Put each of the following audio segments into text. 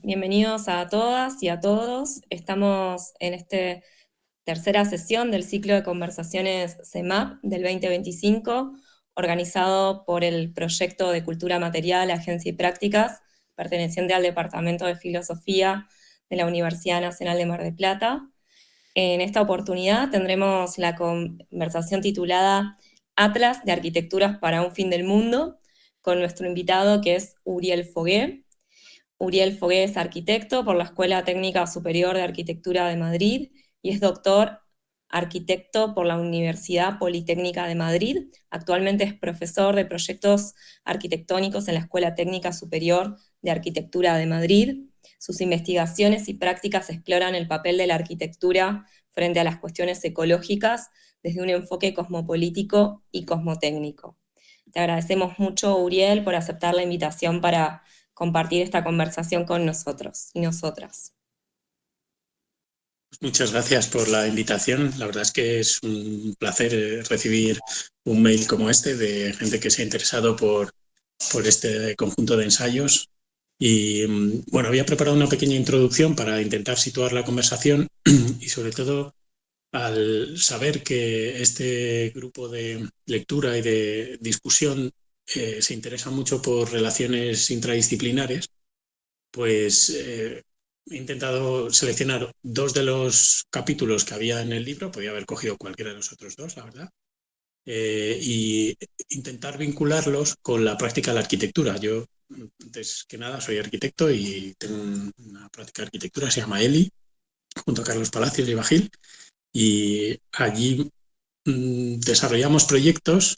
bienvenidos a todas y a todos. Estamos en esta tercera sesión del ciclo de conversaciones CEMAP del 2025, organizado por el Proyecto de Cultura Material, Agencia y Prácticas, perteneciente al Departamento de Filosofía de la Universidad Nacional de Mar del Plata. En esta oportunidad tendremos la conversación titulada Atlas de Arquitecturas para un Fin del Mundo, con nuestro invitado que es Uriel Fogué. Uriel Fogué es arquitecto por la Escuela Técnica Superior de Arquitectura de Madrid y es doctor arquitecto por la Universidad Politécnica de Madrid. Actualmente es profesor de proyectos arquitectónicos en la Escuela Técnica Superior de Arquitectura de Madrid. Sus investigaciones y prácticas exploran el papel de la arquitectura frente a las cuestiones ecológicas desde un enfoque cosmopolítico y cosmotécnico. Te agradecemos mucho, Uriel, por aceptar la invitación para compartir esta conversación con nosotros y nosotras. Muchas gracias por la invitación. La verdad es que es un placer recibir un mail como este de gente que se ha interesado por este conjunto de ensayos. Y bueno, había preparado una pequeña introducción para intentar situar la conversación y sobre todo al saber que este grupo de lectura y de discusión se interesa mucho por relaciones intradisciplinares, pues he intentado seleccionar dos de los capítulos que había en el libro, podía haber cogido cualquiera de los otros dos, la verdad, y intentar vincularlos con la práctica de la arquitectura. Yo, antes que nada, soy arquitecto y tengo una práctica de arquitectura, se llama ELI, junto a Carlos Palacios y Bajil, y allí desarrollamos proyectos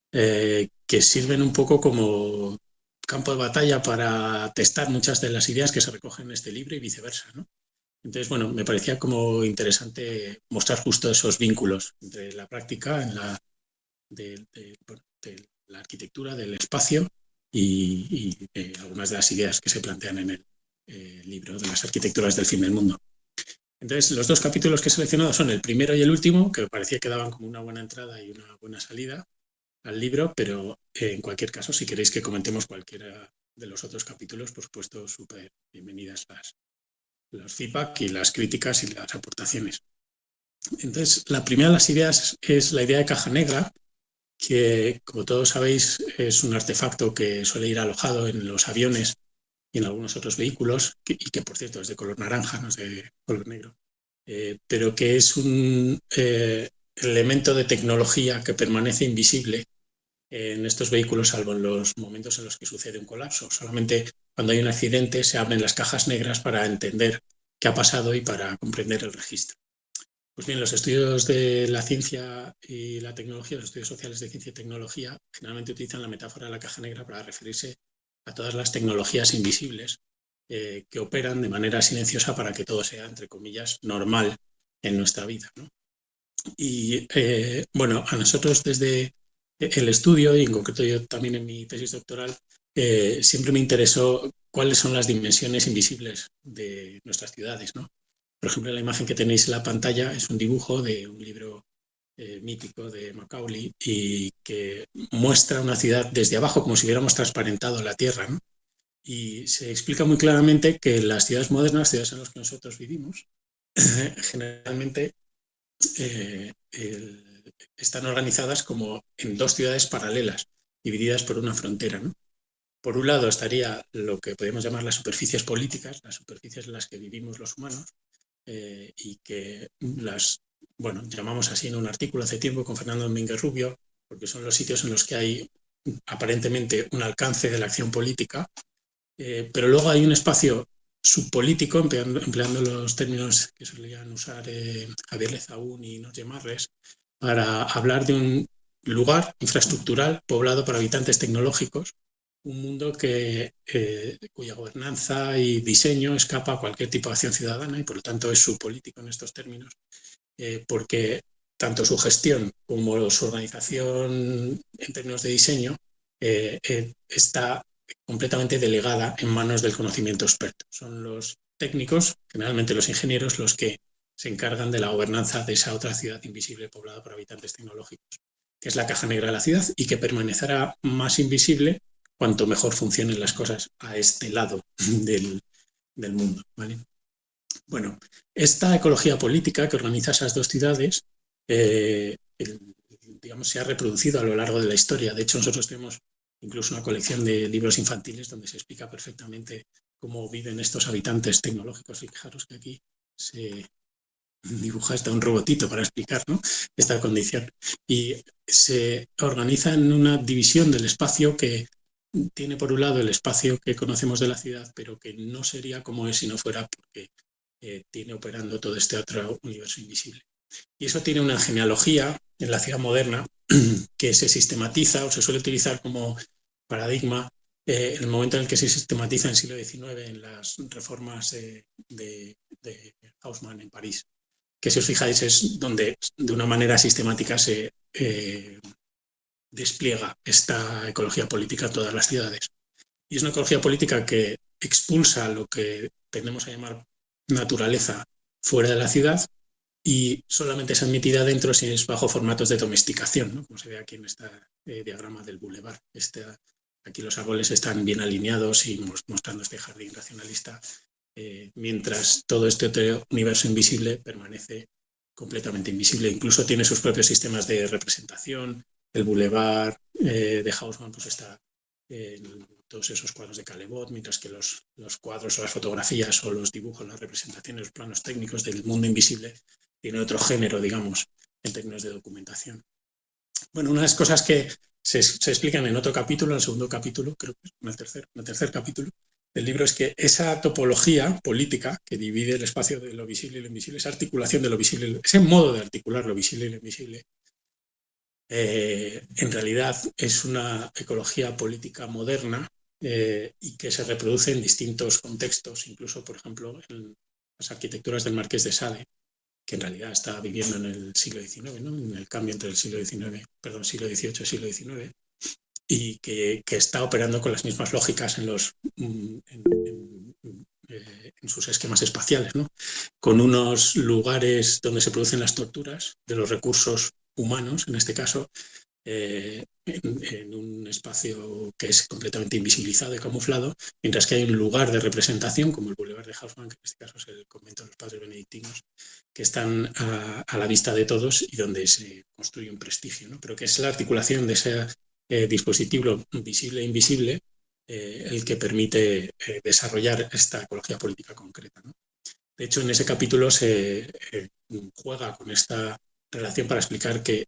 que sirven un poco como campo de batalla para testar muchas de las ideas que se recogen en este libro y viceversa, ¿no? Entonces, bueno, me parecía como interesante mostrar justo esos vínculos entre la práctica de la arquitectura, del espacio y algunas de las ideas que se plantean en el libro de las arquitecturas del fin del mundo. Entonces, los dos capítulos que he seleccionado son el primero y el último, que me parecía que daban como una buena entrada y una buena salida al libro, pero en cualquier caso, si queréis que comentemos cualquiera de los otros capítulos, por supuesto, súper bienvenidas los feedback y las críticas y las aportaciones. Entonces, la primera de las ideas es la idea de caja negra, que, como todos sabéis, es un artefacto que suele ir alojado en los aviones y en algunos otros vehículos, y que, por cierto, es de color naranja, no es de color negro, pero que es un elemento de tecnología que permanece invisible en estos vehículos, salvo en los momentos en los que sucede un colapso. Solamente cuando hay un accidente se abren las cajas negras para entender qué ha pasado y para comprender el registro. Pues bien, los estudios de la ciencia y la tecnología, los estudios sociales de ciencia y tecnología, generalmente utilizan la metáfora de la caja negra para referirse a todas las tecnologías invisibles que operan de manera silenciosa para que todo sea, entre comillas, normal en nuestra vida, ¿no? Y bueno, a nosotros desde el estudio, y en concreto yo también en mi tesis doctoral, siempre me interesó cuáles son las dimensiones invisibles de nuestras ciudades, ¿no? Por ejemplo, la imagen que tenéis en la pantalla es un dibujo de un libro mítico de Macaulay y que muestra una ciudad desde abajo como si hubiéramos transparentado la Tierra, ¿no? Y se explica muy claramente que las ciudades modernas, ciudades en las que nosotros vivimos, generalmente están organizadas como en dos ciudades paralelas, divididas por una frontera, ¿no? Por un lado estaría lo que podemos llamar las superficies políticas, las superficies en las que vivimos los humanos, y que las, bueno, llamamos así en un artículo hace tiempo con Fernando Domínguez Rubio, porque son los sitios en los que hay aparentemente un alcance de la acción política, pero luego hay un espacio subpolítico, empleando los términos que solían usar Javier Lezaún y Noche Marres, para hablar de un lugar infraestructural poblado por habitantes tecnológicos, un mundo cuya gobernanza y diseño escapa a cualquier tipo de acción ciudadana y por lo tanto es subpolítico en estos términos, porque tanto su gestión como su organización en términos de diseño está completamente delegada en manos del conocimiento experto. Son los técnicos, generalmente los ingenieros, los que se encargan de la gobernanza de esa otra ciudad invisible poblada por habitantes tecnológicos, que es la caja negra de la ciudad y que permanecerá más invisible cuanto mejor funcionen las cosas a este lado del mundo, ¿vale? Bueno, esta ecología política que organiza esas dos ciudades, digamos, se ha reproducido a lo largo de la historia. De hecho, nosotros tenemos incluso una colección de libros infantiles donde se explica perfectamente cómo viven estos habitantes tecnológicos. Fijaros que aquí se dibuja hasta un robotito para explicar, ¿no?, esta condición. Y se organiza en una división del espacio que tiene por un lado el espacio que conocemos de la ciudad, pero que no sería como es si no fuera porque tiene operando todo este otro universo invisible. Y eso tiene una genealogía en la ciudad moderna que se sistematiza o se suele utilizar como paradigma en el momento en el que se sistematiza en el siglo XIX en las reformas de Haussmann en París, que si os fijáis es donde de una manera sistemática se despliega esta ecología política en todas las ciudades. Y es una ecología política que expulsa lo que tendemos a llamar naturaleza fuera de la ciudad y solamente es admitida dentro si es bajo formatos de domesticación, ¿no?, como se ve aquí en este diagrama del bulevar. Aquí los árboles están bien alineados y mostrando este jardín racionalista, mientras todo este otro universo invisible permanece completamente invisible. Incluso tiene sus propios sistemas de representación. El bulevar de Haussmann pues está en todos esos cuadros de Calebot, mientras que los cuadros o las fotografías o los dibujos, las representaciones, los planos técnicos del mundo invisible tienen otro género, digamos, en términos de documentación. Bueno, unas cosas que se explican en otro capítulo, en el segundo capítulo, creo que es en el tercer capítulo del libro, es que esa topología política que divide el espacio de lo visible y lo invisible, esa articulación de lo visible, ese modo de articular lo visible y lo invisible, en realidad es una ecología política moderna y que se reproduce en distintos contextos, incluso, por ejemplo, en las arquitecturas del Marqués de Sade, que en realidad está viviendo en el siglo XIX, ¿no?, en el cambio entre el siglo XVIII y siglo XIX, y que está operando con las mismas lógicas en sus esquemas espaciales, ¿no?, con unos lugares donde se producen las torturas de los recursos humanos, en este caso, en un espacio que es completamente invisibilizado y camuflado, mientras que hay un lugar de representación, como el Boulevard de Haussmann, que en este caso es el convento de los padres benedictinos, que están a la vista de todos y donde se construye un prestigio, ¿no?, pero que es la articulación de ese dispositivo visible e invisible el que permite desarrollar esta ecología política concreta, ¿no? De hecho, en ese capítulo se juega con esta relación para explicar que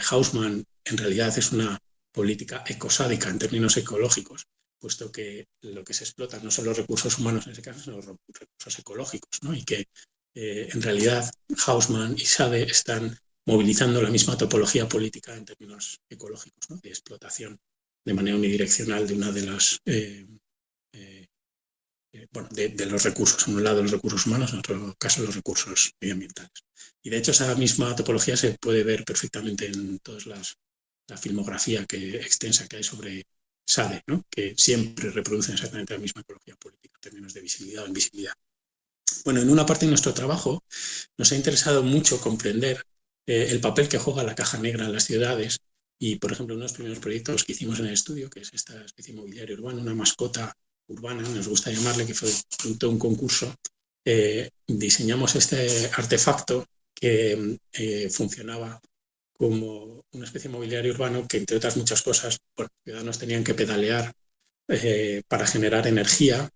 Haussmann en realidad es una política ecosádica en términos ecológicos, puesto que lo que se explota no son los recursos humanos en ese caso, sino los recursos ecológicos, ¿no?, y que en realidad Haussmann y Sade están movilizando la misma topología política en términos ecológicos, ¿no?, de explotación de manera unidireccional de una de las de los recursos, en un lado los recursos humanos, en otro caso los recursos medioambientales. Y de hecho esa misma topología se puede ver perfectamente en toda la filmografía extensa que hay sobre Sade, ¿no?, que siempre reproducen exactamente la misma ecología política en términos de visibilidad o invisibilidad. Bueno, en una parte de nuestro trabajo nos ha interesado mucho comprender el papel que juega la caja negra en las ciudades y, por ejemplo, uno de los primeros proyectos que hicimos en el estudio, que es esta especie de mobiliario urbano, una mascota urbana, nos gusta llamarle, que fue fruto de un concurso, diseñamos este artefacto que funcionaba como una especie de mobiliario urbano que, entre otras muchas cosas, los ciudadanos tenían que pedalear para generar energía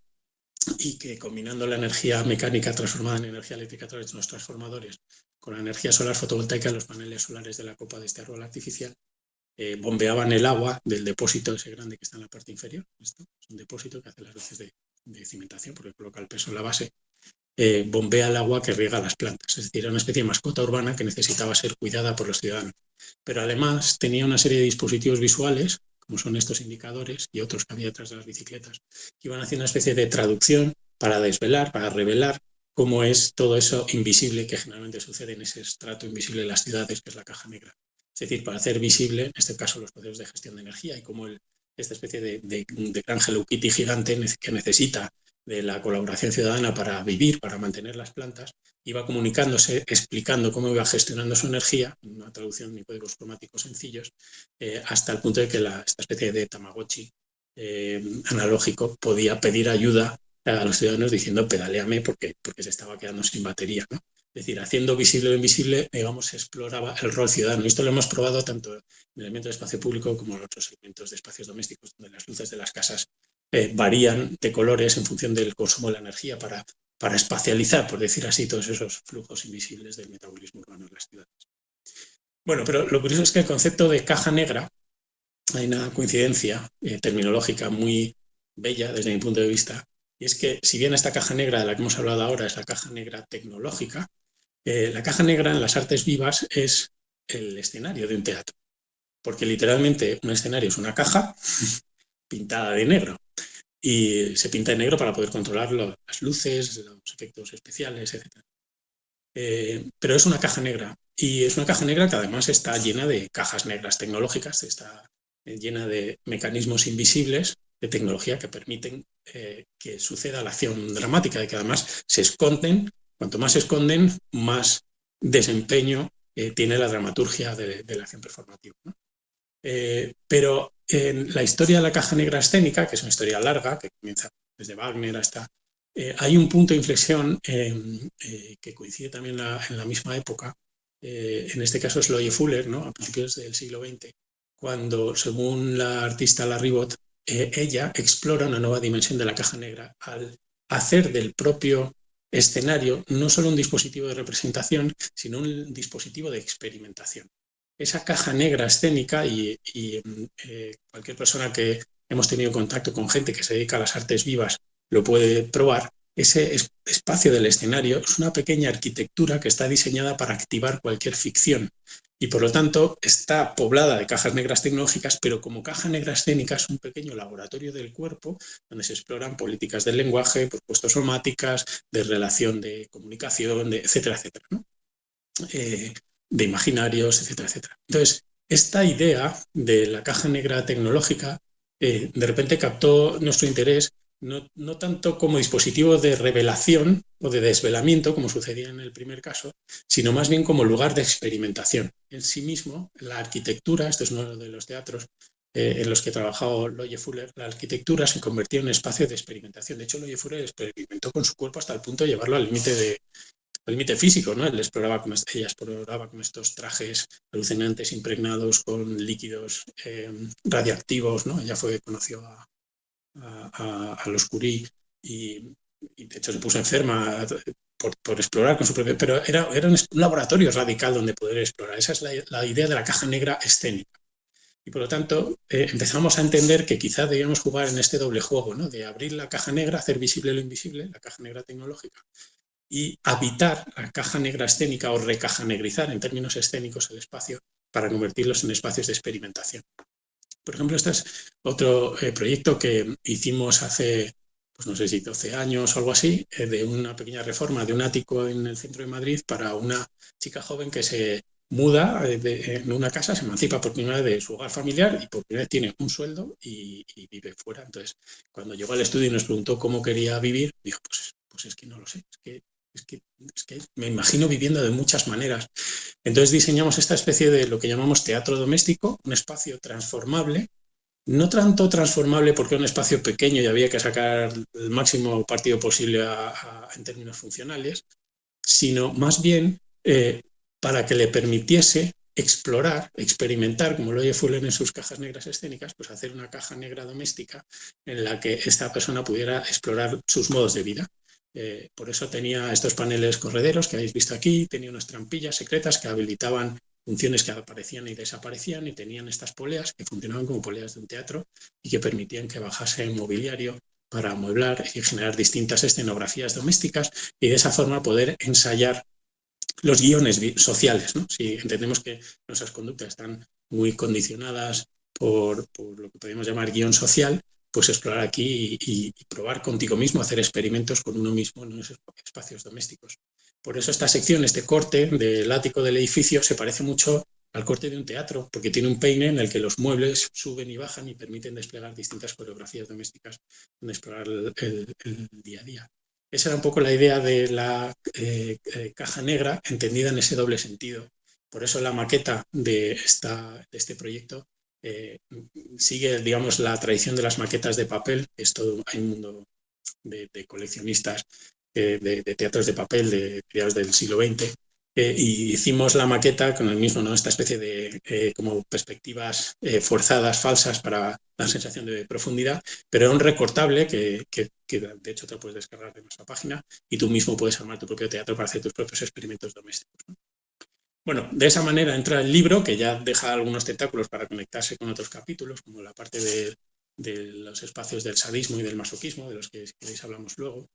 y que combinando la energía mecánica transformada en energía eléctrica a través de los transformadores con la energía solar fotovoltaica de los paneles solares de la copa de este árbol artificial, bombeaban el agua del depósito ese grande que está en la parte inferior. Esto es un depósito que hace las veces de cimentación porque coloca el peso en la base. Bombea el agua que riega las plantas. Es decir, era una especie de mascota urbana que necesitaba ser cuidada por los ciudadanos. Pero además tenía una serie de dispositivos visuales, como son estos indicadores y otros que había detrás de las bicicletas, que iban haciendo una especie de traducción para desvelar, para revelar cómo es todo eso invisible que generalmente sucede en ese estrato invisible de las ciudades, que es la caja negra. Es decir, para hacer visible, en este caso, los procesos de gestión de energía y cómo esta especie de gran Hello Kitty gigante que necesita de la colaboración ciudadana para vivir, para mantener las plantas, iba comunicándose, explicando cómo iba gestionando su energía, una traducción y códigos cromáticos sencillos, hasta el punto de que esta especie de Tamagotchi analógico podía pedir ayuda a los ciudadanos diciendo pedaleame porque se estaba quedando sin batería, ¿no? Es decir, haciendo visible lo invisible, digamos, se exploraba el rol ciudadano. Esto lo hemos probado tanto en el elemento de espacio público como en otros elementos de espacios domésticos, donde las luces de las casas varían de colores en función del consumo de la energía para espacializar, por decir así, todos esos flujos invisibles del metabolismo urbano en las ciudades. Bueno, pero lo curioso es que el concepto de caja negra, hay una coincidencia terminológica muy bella desde mi punto de vista, y es que si bien esta caja negra de la que hemos hablado ahora es la caja negra tecnológica, la caja negra en las artes vivas es el escenario de un teatro, porque literalmente un escenario es una caja pintada de negro y se pinta de negro para poder controlar las luces, los efectos especiales, etc. Pero es una caja negra y es una caja negra que además está llena de cajas negras tecnológicas, está llena de mecanismos invisibles de tecnología que permiten que suceda la acción dramática y que además se esconden. Cuanto más se esconden, más desempeño tiene la dramaturgia de la acción performativa, ¿no? Pero en la historia de la caja negra escénica, que es una historia larga, que comienza desde Wagner hasta... hay un punto de inflexión que coincide también en la misma época, en este caso es Loie Fuller, ¿no? A principios del siglo XX, cuando, según la artista Larry Bott, ella explora una nueva dimensión de la caja negra al hacer del propio escenario no solo un dispositivo de representación, sino un dispositivo de experimentación. Esa caja negra escénica y cualquier persona que hemos tenido contacto con gente que se dedica a las artes vivas lo puede probar. Ese espacio del escenario es una pequeña arquitectura que está diseñada para activar cualquier ficción y por lo tanto está poblada de cajas negras tecnológicas, pero como caja negra escénica es un pequeño laboratorio del cuerpo donde se exploran políticas del lenguaje, propuestas somáticas, de relación de comunicación, etcétera, etcétera, ¿no? De imaginarios, etcétera, etcétera. Entonces, esta idea de la caja negra tecnológica de repente captó nuestro interés no tanto como dispositivo de revelación o de desvelamiento, como sucedía en el primer caso, sino más bien como lugar de experimentación. En sí mismo, la arquitectura, este es uno de los teatros en los que ha trabajado Loie Fuller, la arquitectura se convirtió en un espacio de experimentación. De hecho, Loie Fuller experimentó con su cuerpo hasta el punto de llevarlo al límite físico, ¿no? Ella exploraba con estos trajes alucinantes impregnados con líquidos radioactivos, ¿no? Ella conoció a los Curie y de hecho se puso enferma por explorar con su propio... Pero era un laboratorio radical donde poder explorar. Esa es la idea de la caja negra escénica. Y por lo tanto, empezamos a entender que quizá debíamos jugar en este doble juego, ¿no? De abrir la caja negra, hacer visible lo invisible, la caja negra tecnológica, y habitar la caja negra escénica o recajanegrizar en términos escénicos el espacio para convertirlos en espacios de experimentación. Por ejemplo, este es otro proyecto que hicimos hace, pues no sé si 12 años o algo así, de una pequeña reforma de un ático en el centro de Madrid para una chica joven que se muda en una casa, se emancipa por primera vez de su hogar familiar y por primera vez tiene un sueldo y vive fuera. Entonces, cuando llegó al estudio y nos preguntó cómo quería vivir, dijo, pues es que no lo sé, es que me imagino viviendo de muchas maneras. Entonces diseñamos esta especie de lo que llamamos teatro doméstico, un espacio transformable, no tanto transformable porque era un espacio pequeño y había que sacar el máximo partido posible en términos funcionales, sino más bien para que le permitiese explorar, experimentar, como lo oye Fuller en sus cajas negras escénicas, pues hacer una caja negra doméstica en la que esta persona pudiera explorar sus modos de vida. Por eso tenía estos paneles correderos que habéis visto aquí, tenía unas trampillas secretas que habilitaban funciones que aparecían y desaparecían y tenían estas poleas que funcionaban como poleas de un teatro y que permitían que bajase el mobiliario para amueblar y generar distintas escenografías domésticas y de esa forma poder ensayar los guiones sociales, ¿no? Si entendemos que nuestras conductas están muy condicionadas por lo que podemos llamar guión social, pues explorar aquí y probar contigo mismo, hacer experimentos con uno mismo en esos espacios domésticos. Por eso esta sección, este corte del ático del edificio se parece mucho al corte de un teatro, porque tiene un peine en el que los muebles suben y bajan y permiten desplegar distintas coreografías domésticas en explorar el día a día. Esa era un poco la idea de la caja negra, entendida en ese doble sentido. Por eso la maqueta de este proyecto sigue, digamos, la tradición de las maquetas de papel. Hay un mundo de coleccionistas de teatros de papel de mediados del siglo XX. Y hicimos la maqueta con el mismo, ¿no? Esta especie de como perspectivas forzadas, falsas, para la sensación de profundidad, pero era un recortable que de hecho te lo puedes descargar de nuestra página y tú mismo puedes armar tu propio teatro para hacer tus propios experimentos domésticos, ¿no? Bueno, de esa manera entra el libro, que ya deja algunos tentáculos para conectarse con otros capítulos, como la parte de los espacios del sadismo y del masoquismo, de los que si queréis hablamos luego.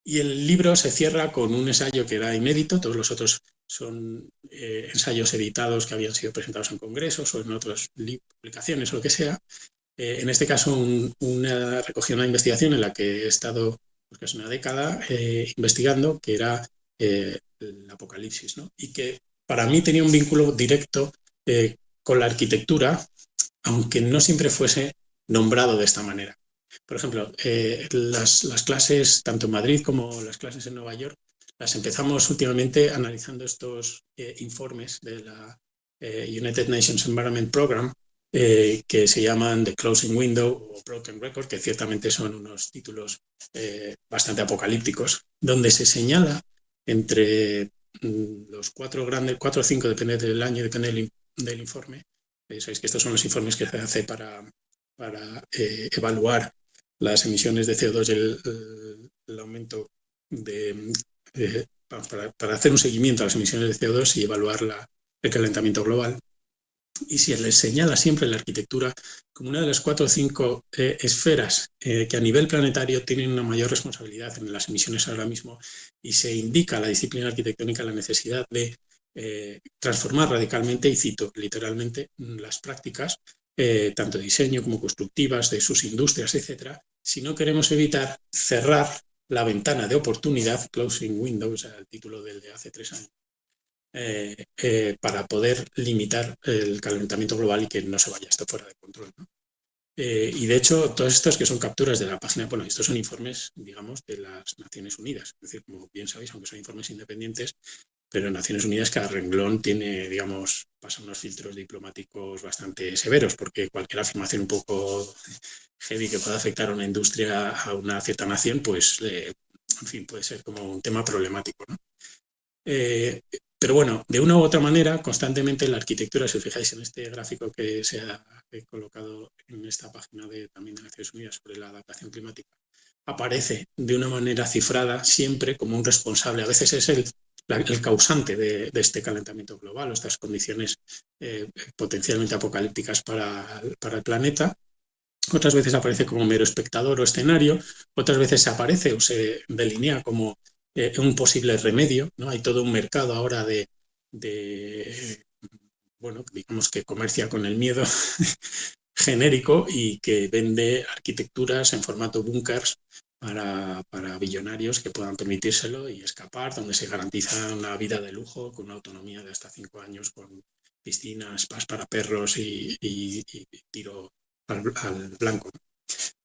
Y el libro se cierra con un ensayo que era inédito, todos los otros son ensayos editados que habían sido presentados en congresos o en otras publicaciones o lo que sea. En este caso, recogí una investigación en la que he estado pues, casi una década investigando, que era el Apocalipsis, ¿no? Y que para mí tenía un vínculo directo con la arquitectura, aunque no siempre fuese nombrado de esta manera. Por ejemplo, las clases, tanto en Madrid como las clases en Nueva York, las empezamos últimamente analizando estos informes de la United Nations Environment Program, que se llaman The Closing Window o Broken Record, que ciertamente son unos títulos bastante apocalípticos, donde se señala entre los cuatro o cinco, depende del año, depende del informe. Sabéis que estos son los informes que se hace para evaluar las emisiones de CO2 y el aumento para hacer un seguimiento a las emisiones de CO2 y evaluar el calentamiento global. Y se les señala siempre la arquitectura como una de las 4 o 5 esferas que a nivel planetario tienen una mayor responsabilidad en las emisiones ahora mismo, y se indica a la disciplina arquitectónica la necesidad de transformar radicalmente, y cito literalmente, las prácticas, tanto de diseño como constructivas, de sus industrias, etcétera, si no queremos evitar cerrar la ventana de oportunidad, closing window, o sea, el título del de hace 3 años, para poder limitar el calentamiento global y que no se vaya esto fuera de control, ¿no? Y de hecho, todos estos que son capturas de la página, bueno, estos son informes, digamos, de las Naciones Unidas. Es decir, como bien sabéis, aunque son informes independientes, pero en Naciones Unidas cada renglón tiene, digamos, pasa unos filtros diplomáticos bastante severos, porque cualquier afirmación un poco heavy que pueda afectar a una industria, a una cierta nación, pues, en fin, puede ser como un tema problemático, ¿no? Pero bueno, de una u otra manera, constantemente la arquitectura, si os fijáis en este gráfico que se ha colocado en esta página también de Naciones Unidas sobre la adaptación climática, aparece de una manera cifrada siempre como un responsable. A veces es el causante de este calentamiento global o estas condiciones potencialmente apocalípticas para el planeta. Otras veces aparece como mero espectador o escenario, otras veces aparece o se delinea como un posible remedio, ¿no? Hay todo un mercado ahora bueno, digamos que comercia con el miedo genérico y que vende arquitecturas en formato bunkers para billonarios que puedan permitírselo y escapar, donde se garantiza una vida de lujo con una autonomía de hasta 5 años, con piscinas, spas para perros y tiro al blanco.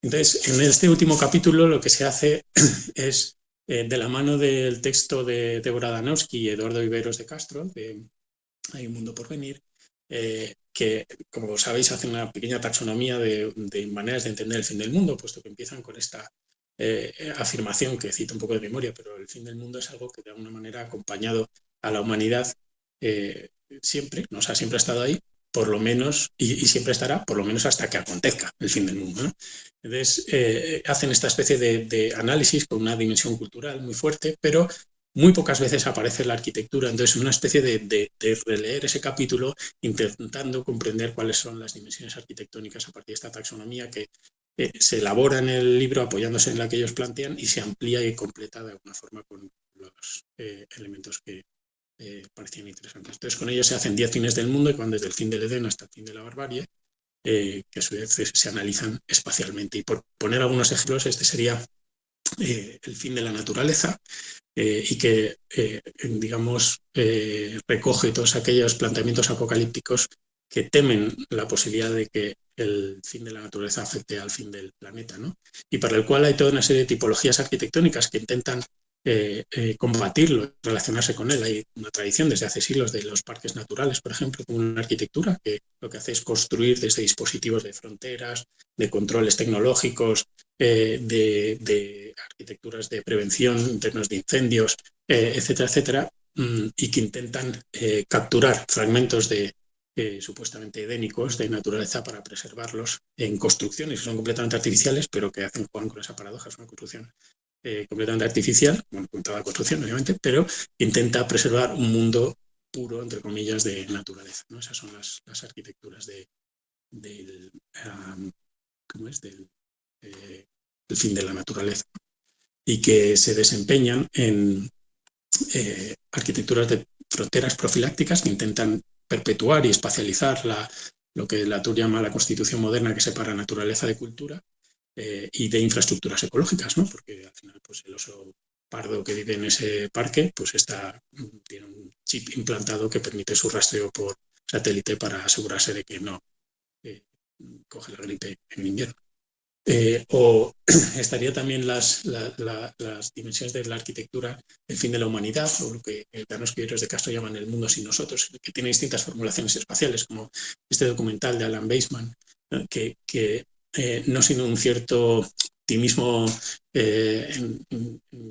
Entonces, en este último capítulo lo que se hace es, de la mano del texto de Débora Danowski y Eduardo Viveros de Castro, de Hay un mundo por venir, que, como sabéis, hace una pequeña taxonomía de maneras de entender el fin del mundo, puesto que empiezan con esta afirmación que cito un poco de memoria, pero el fin del mundo es algo que de alguna manera ha acompañado a la humanidad siempre, ¿no? O sea, siempre ha estado ahí, por lo menos, y siempre estará, por lo menos hasta que acontezca el fin del mundo, ¿no? Entonces, hacen esta especie de análisis con una dimensión cultural muy fuerte, pero muy pocas veces aparece la arquitectura. Entonces, una especie de releer ese capítulo intentando comprender cuáles son las dimensiones arquitectónicas a partir de esta taxonomía que se elabora en el libro apoyándose en la que ellos plantean y se amplía y completa de alguna forma con los elementos que parecían interesantes. Entonces, con ellos se hacen 10 fines del mundo y van desde el fin del Edén hasta el fin de la barbarie, que a su vez se analizan espacialmente. Y por poner algunos ejemplos, este sería el fin de la naturaleza, y que, digamos, recoge todos aquellos planteamientos apocalípticos que temen la posibilidad de que el fin de la naturaleza afecte al fin del planeta, ¿no? Y para el cual hay toda una serie de tipologías arquitectónicas que intentan combatirlo, relacionarse con él. Hay una tradición desde hace siglos de los parques naturales, por ejemplo, como una arquitectura que lo que hace es construir desde dispositivos de fronteras, de controles tecnológicos, de arquitecturas de prevención en términos de incendios, etcétera, etcétera, y que intentan capturar fragmentos de supuestamente edénicos de naturaleza para preservarlos en construcciones que son completamente artificiales, pero que hacen jugar con esa paradoja. Es una construcción completamente artificial, bueno, con toda la construcción, obviamente, pero intenta preservar un mundo puro, entre comillas, de naturaleza, ¿no? Esas son las arquitecturas del, ¿cómo es? Del fin de la naturaleza, y que se desempeñan en arquitecturas de fronteras profilácticas que intentan perpetuar y espacializar lo que Latour llama la constitución moderna, que separa naturaleza de cultura, y de infraestructuras ecológicas, ¿no? Porque al final pues, el oso pardo que vive en ese parque pues tiene un chip implantado que permite su rastreo por satélite para asegurarse de que no eh, coge la gripe en invierno. O estaría también las dimensiones de la arquitectura, el fin de la humanidad, o lo que los escritores de Castro llaman el mundo sin nosotros, que tiene distintas formulaciones espaciales, como este documental de Alan Weisman, que no sin un cierto optimismo en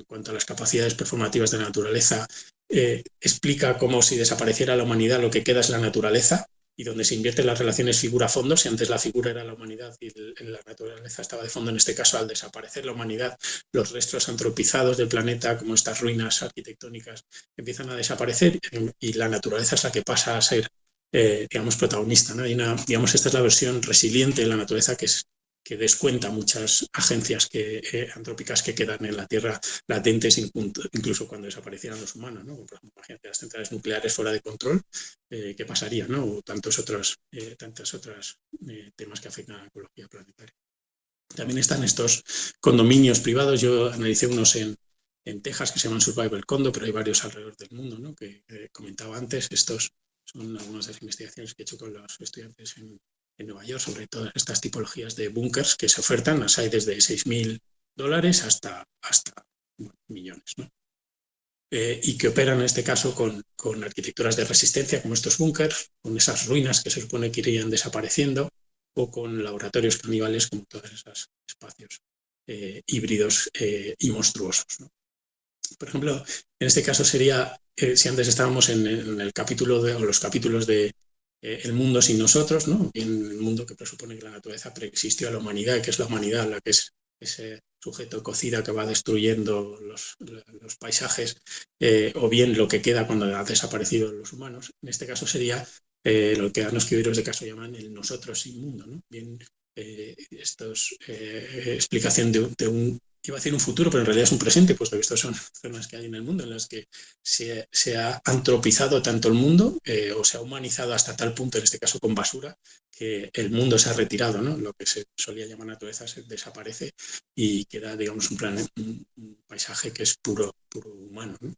cuanto a las capacidades performativas de la naturaleza, explica como si desapareciera la humanidad, lo que queda es la naturaleza, y donde se invierten las relaciones figura-fondo. Si antes la figura era la humanidad y la naturaleza estaba de fondo, en este caso, al desaparecer la humanidad, los restos antropizados del planeta, como estas ruinas arquitectónicas, empiezan a desaparecer, y la naturaleza es la que pasa a ser, digamos, protagonista, ¿no? Digamos, esta es la versión resiliente de la naturaleza que descuenta muchas agencias antrópicas que quedan en la Tierra latentes, incluso cuando desaparecieran los humanos, ¿no? Por ejemplo, imagínate las centrales nucleares fuera de control, ¿qué pasaría, ¿no? O tantos otros temas que afectan a la ecología planetaria. También están estos condominios privados. Yo analicé unos en Texas que se llaman Survival Condo, pero hay varios alrededor del mundo, ¿no? Que comentaba antes. Estos son algunas de las investigaciones que he hecho con los estudiantes en Nueva York sobre todas estas tipologías de búnkers que se ofertan. Las hay desde $6.000 hasta millones, ¿no? Y que operan en este caso con arquitecturas de resistencia, como estos búnkers, con esas ruinas que se supone que irían desapareciendo, o con laboratorios caníbales, como todos esos espacios híbridos y monstruosos, ¿no? Por ejemplo, en este caso sería, si antes estábamos en el capítulo o los capítulos de El mundo sin nosotros, ¿no? En el mundo que presupone que la naturaleza preexistió a la humanidad, y que es la humanidad la que es ese sujeto cocida que va destruyendo los paisajes, o bien lo que queda cuando han desaparecido los humanos. En este caso sería lo que los escritores de caso llaman el nosotros sin mundo, ¿no? Bien, esto es explicación de un, iba a decir un futuro, pero en realidad es un presente, puesto que estas son zonas que hay en el mundo en las que se ha antropizado tanto el mundo, o se ha humanizado hasta tal punto, en este caso con basura, que el mundo se ha retirado, ¿no? Lo que se solía llamar naturaleza desaparece y queda, digamos, un paisaje que es puro humano, ¿no?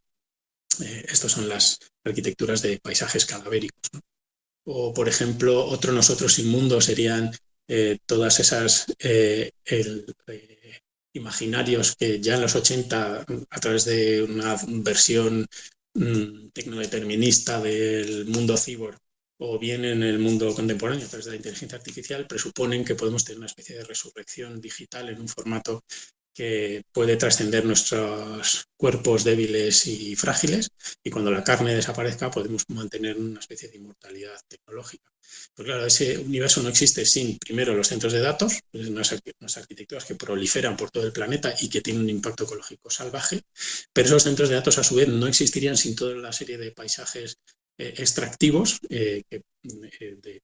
Estas son las arquitecturas de paisajes cadavéricos, ¿no? O, por ejemplo, otro nosotros sin mundo serían todas esas imaginarios que ya en los 80, a través de una versión tecnodeterminista del mundo cyborg, o bien en el mundo contemporáneo, a través de la inteligencia artificial, presuponen que podemos tener una especie de resurrección digital en un formato que puede trascender nuestros cuerpos débiles y frágiles, y cuando la carne desaparezca podemos mantener una especie de inmortalidad tecnológica. Pues claro, ese universo no existe sin, primero, los centros de datos, unas arquitecturas que proliferan por todo el planeta y que tienen un impacto ecológico salvaje, pero esos centros de datos a su vez no existirían sin toda la serie de paisajes extractivos de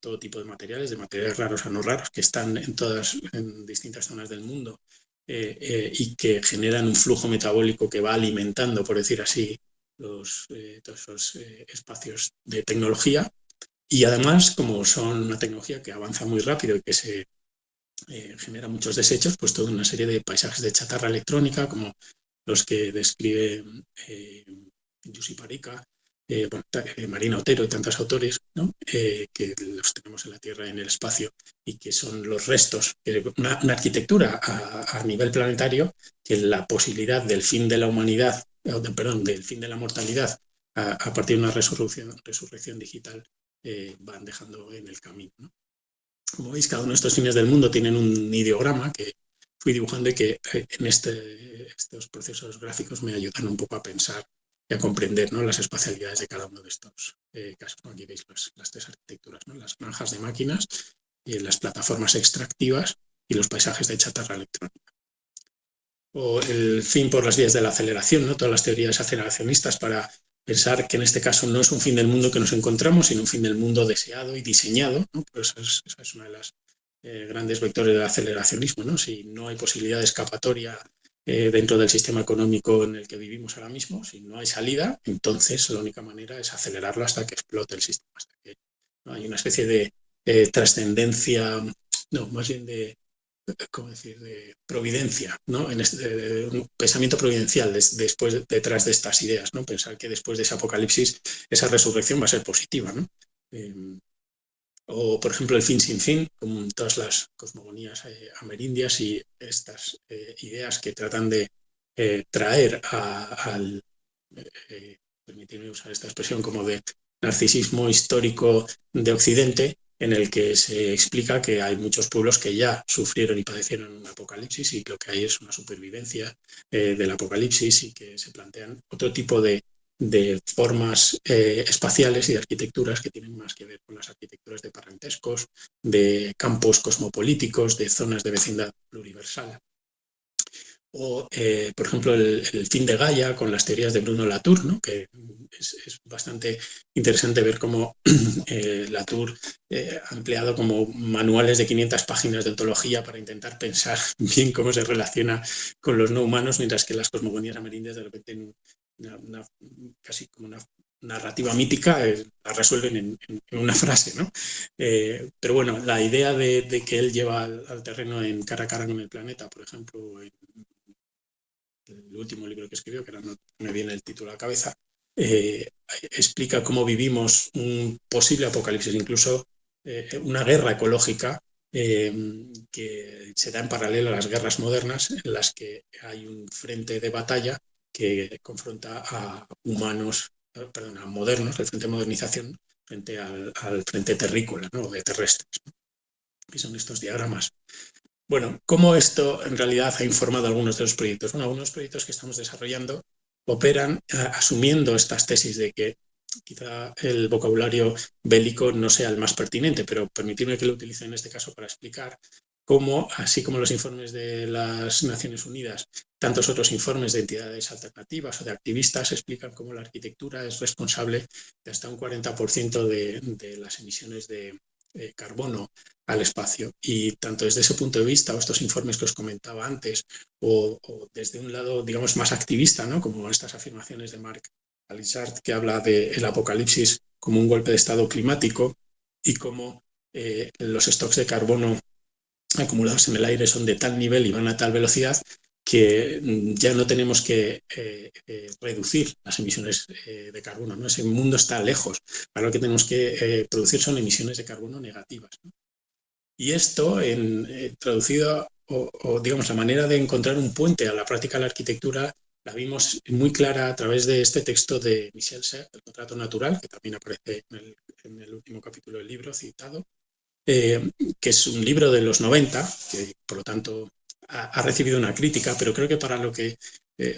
todo tipo de materiales raros a no raros, que están en distintas zonas del mundo, y que generan un flujo metabólico que va alimentando, por decir así, todos esos espacios de tecnología. Y además, como son una tecnología que avanza muy rápido y que se genera muchos desechos, pues toda una serie de paisajes de chatarra electrónica, como los que describe Jussi Parikka, Marina Otero y tantos autores, ¿no? Que los tenemos en la Tierra y en el espacio, y que son los restos, una arquitectura a nivel planetario, que la posibilidad del fin de la humanidad perdón, del fin de la mortalidad a partir de una resurrección digital, van dejando en el camino, ¿no? Como veis, cada uno de estos fines del mundo tienen un ideograma que fui dibujando y que en estos procesos gráficos me ayudan un poco a pensar y a comprender, ¿no?, las espacialidades de cada uno de estos casos. Aquí veis las tres arquitecturas, ¿no?, las granjas de máquinas, las plataformas extractivas y los paisajes de chatarra electrónica. O el fin por las vías de la aceleración, ¿no?, todas las teorías aceleracionistas para pensar que en este caso no es un fin del mundo que nos encontramos, sino un fin del mundo deseado y diseñado, ¿no? Pues esa es una de las grandes vectores del aceleracionismo, ¿no? Si no hay posibilidad de escapatoria dentro del sistema económico en el que vivimos ahora mismo, si no hay salida, entonces la única manera es acelerarlo hasta que explote el sistema, hasta que, ¿no?, hay una especie de trascendencia, no, más bien de, ¿cómo decir?, de providencia, ¿no? Un pensamiento providencial después, detrás de estas ideas, ¿no? Pensar que después de ese apocalipsis esa resurrección va a ser positiva, ¿no? O, por ejemplo, el fin sin fin, como todas las cosmogonías amerindias y estas ideas que tratan de traer al, permitirme usar esta expresión, como de narcisismo histórico de Occidente, en el que se explica que hay muchos pueblos que ya sufrieron y padecieron un apocalipsis y lo que hay es una supervivencia del apocalipsis, y que se plantean otro tipo de formas espaciales y de arquitecturas que tienen más que ver con las arquitecturas de parentescos, de campos cosmopolíticos, de zonas de vecindad pluriversal. O, por ejemplo, el fin de Gaia con las teorías de Bruno Latour, ¿no?, que es bastante interesante ver cómo Latour ha empleado como manuales de 500 páginas de ontología para intentar pensar bien cómo se relaciona con los no humanos, mientras que las cosmogonías amerindias de repente casi como una narrativa mítica la resuelven en una frase, ¿no? Pero bueno, la idea de que él lleva al terreno en Cara a cara con el planeta, por ejemplo, el último libro que escribió, que ahora no me viene el título a la cabeza, explica cómo vivimos un posible apocalipsis, incluso una guerra ecológica que se da en paralelo a las guerras modernas, en las que hay un frente de batalla que confronta a humanos, perdón, a modernos, el frente de modernización, frente al frente terrícola, ¿no?, de terrestres, ¿no?, que son estos diagramas. Bueno, ¿cómo esto en realidad ha informado algunos de los proyectos? Bueno, algunos proyectos que estamos desarrollando operan asumiendo estas tesis de que quizá el vocabulario bélico no sea el más pertinente, pero permitirme que lo utilice en este caso para explicar cómo, así como los informes de las Naciones Unidas, tantos otros informes de entidades alternativas o de activistas explican cómo la arquitectura es responsable de hasta un 40% de las emisiones de carbono al espacio. Y tanto desde ese punto de vista, o estos informes que os comentaba antes, o desde un lado, digamos, más activista, ¿no?, como estas afirmaciones de Mark Alizard, que habla del apocalipsis como un golpe de estado climático y cómo los stocks de carbono acumulados en el aire son de tal nivel y van a tal velocidad que ya no tenemos que reducir las emisiones de carbono, ¿no? Ese mundo está lejos. Ahora lo que tenemos que producir son emisiones de carbono negativas, ¿no? Y esto, traducido, o digamos, la manera de encontrar un puente a la práctica de la arquitectura, la vimos muy clara a través de este texto de Michel Serres, El contrato natural, que también aparece en el último capítulo del libro citado, que es un libro de los 90, que por lo tanto ha recibido una crítica, pero creo que para lo que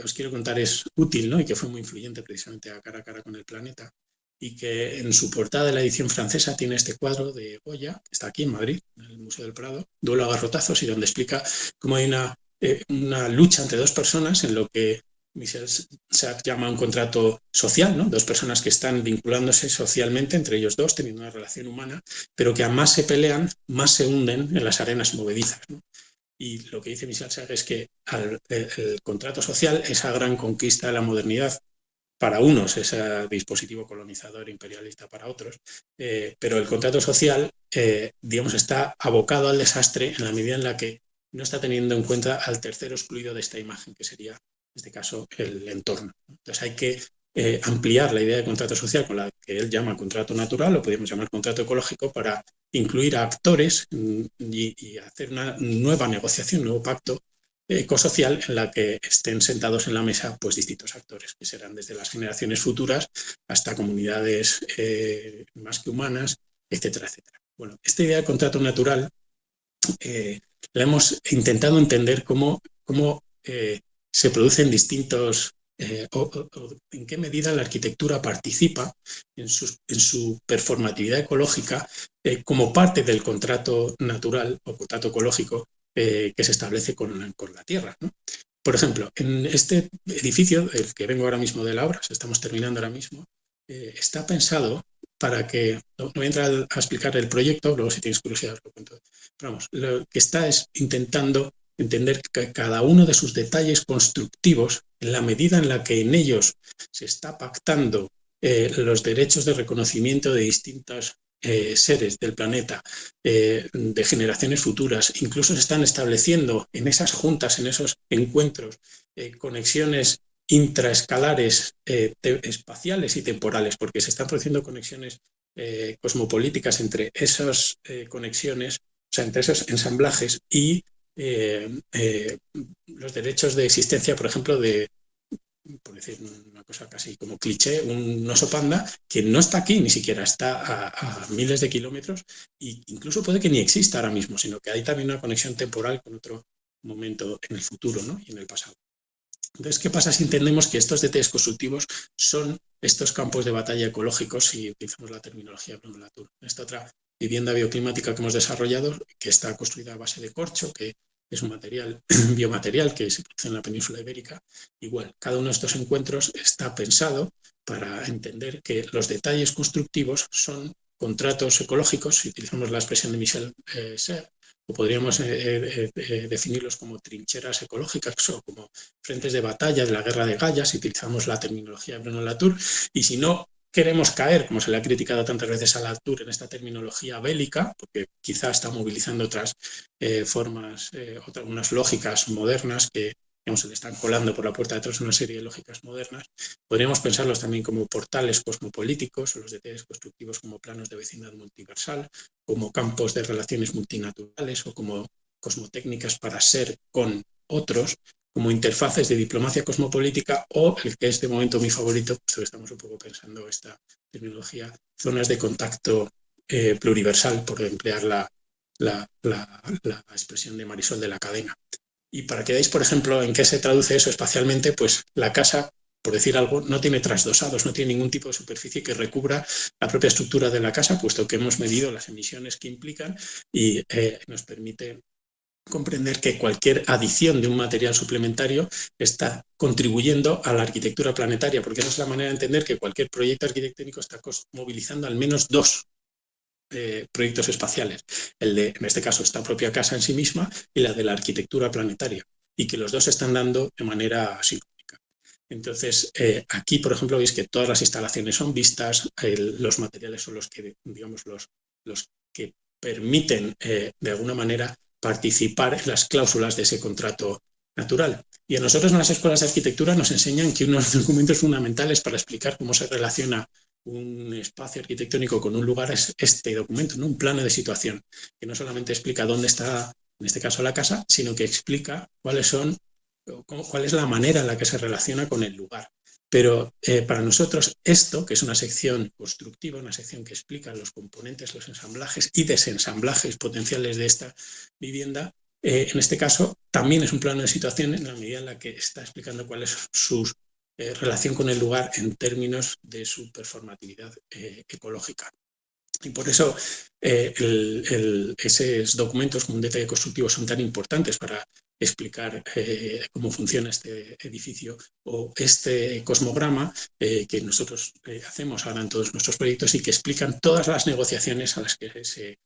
os quiero contar es útil, ¿no?, y que fue muy influyente precisamente a cara con el planeta, y que en su portada de la edición francesa tiene este cuadro de Goya, que está aquí en Madrid, en el Museo del Prado, Duelo a garrotazos, y donde explica cómo hay una lucha entre dos personas en lo que Michel Serres llama un contrato social, ¿no?, dos personas que están vinculándose socialmente entre ellos dos, teniendo una relación humana, pero que a más se pelean, más se hunden en las arenas movedizas, ¿no? Y lo que dice Michel Serres es que el contrato social, esa gran conquista de la modernidad, para unos ese dispositivo colonizador imperialista para otros, pero el contrato social, digamos, está abocado al desastre en la medida en la que no está teniendo en cuenta al tercero excluido de esta imagen, que sería, en este caso, el entorno. Entonces hay que ampliar la idea de contrato social con la que él llama contrato natural, o podríamos llamar contrato ecológico, para incluir a actores y hacer una nueva negociación, un nuevo pacto ecosocial en la que estén sentados en la mesa pues distintos actores, que serán desde las generaciones futuras hasta comunidades más que humanas, etcétera, etcétera. Bueno, esta idea de contrato natural la hemos intentado entender cómo se producen distintos, o en qué medida la arquitectura participa en su performatividad ecológica como parte del contrato natural o contrato ecológico que se establece con la Tierra, ¿no? Por ejemplo, en este edificio, el que vengo ahora mismo de la obra, estamos terminando ahora mismo, está pensado para que, no voy a entrar a explicar el proyecto, luego si tienes curiosidad os lo cuento. Pero vamos, lo que está es intentando entender que cada uno de sus detalles constructivos, en la medida en la que en ellos se está pactando los derechos de reconocimiento de distintos seres del planeta, de generaciones futuras, incluso se están estableciendo en esas juntas, en esos encuentros, conexiones intraescalares, espaciales y temporales, porque se están produciendo conexiones cosmopolíticas entre esas conexiones, o sea, entre esos ensamblajes y los derechos de existencia, por ejemplo, por decir una cosa casi como cliché, un oso panda que no está aquí, ni siquiera está a miles de kilómetros, e incluso puede que ni exista ahora mismo, sino que hay también una conexión temporal con otro momento en el futuro, ¿no? Y en el pasado. Entonces, ¿qué pasa si entendemos que estos detalles constructivos son estos campos de batalla ecológicos si utilizamos la terminología de Bruno Latour? Esta otra vivienda bioclimática que hemos desarrollado, que está construida a base de corcho, que es un material biomaterial que se produce en la península ibérica. Igual, cada uno de estos encuentros está pensado para entender que los detalles constructivos son contratos ecológicos, si utilizamos la expresión de Michel Serres, o podríamos definirlos como trincheras ecológicas o como frentes de batalla de la guerra de Gaia, si utilizamos la terminología de Bruno Latour, y si no queremos caer, como se le ha criticado tantas veces a Latour, en esta terminología bélica, porque quizá está movilizando otras formas, unas lógicas modernas que digamos, se le están colando por la puerta de atrás una serie de lógicas modernas, podríamos pensarlos también como portales cosmopolíticos o los detalles constructivos como planos de vecindad multiversal, como campos de relaciones multinaturales o como cosmotécnicas para ser con otros, como interfaces de diplomacia cosmopolítica o, el que es de momento mi favorito, pues estamos un poco pensando esta terminología, zonas de contacto pluriversal, por emplear la expresión de Marisol de la Cadena. Y para que veáis, por ejemplo, en qué se traduce eso espacialmente, pues la casa, por decir algo, no tiene trasdosados, no tiene ningún tipo de superficie que recubra la propia estructura de la casa, puesto que hemos medido las emisiones que implican y nos permite comprender que cualquier adición de un material suplementario está contribuyendo a la arquitectura planetaria, porque esa es la manera de entender que cualquier proyecto arquitectónico está movilizando al menos dos proyectos espaciales, el de, en este caso, esta propia casa en sí misma y la de la arquitectura planetaria, y que los dos se están dando de manera sincrónica. Entonces, aquí, por ejemplo, veis que todas las instalaciones son vistas, los materiales son los que, digamos, los que permiten, de alguna manera, participar en las cláusulas de ese contrato natural. Y a nosotros en las escuelas de arquitectura nos enseñan que unos documentos fundamentales para explicar cómo se relaciona un espacio arquitectónico con un lugar es este documento, ¿no? Un plano de situación, que no solamente explica dónde está, en este caso, la casa, sino que explica cuál es la manera en la que se relaciona con el lugar. Pero para nosotros esto, que es una sección constructiva, una sección que explica los componentes, los ensamblajes y desensamblajes potenciales de esta vivienda, en este caso también es un plano de situación en la medida en la que está explicando cuál es su relación con el lugar en términos de su performatividad ecológica. Y por eso esos documentos como un detalle constructivo son tan importantes para explicar cómo funciona este edificio o este cosmograma que nosotros hacemos ahora en todos nuestros proyectos y que explican todas las negociaciones a las que se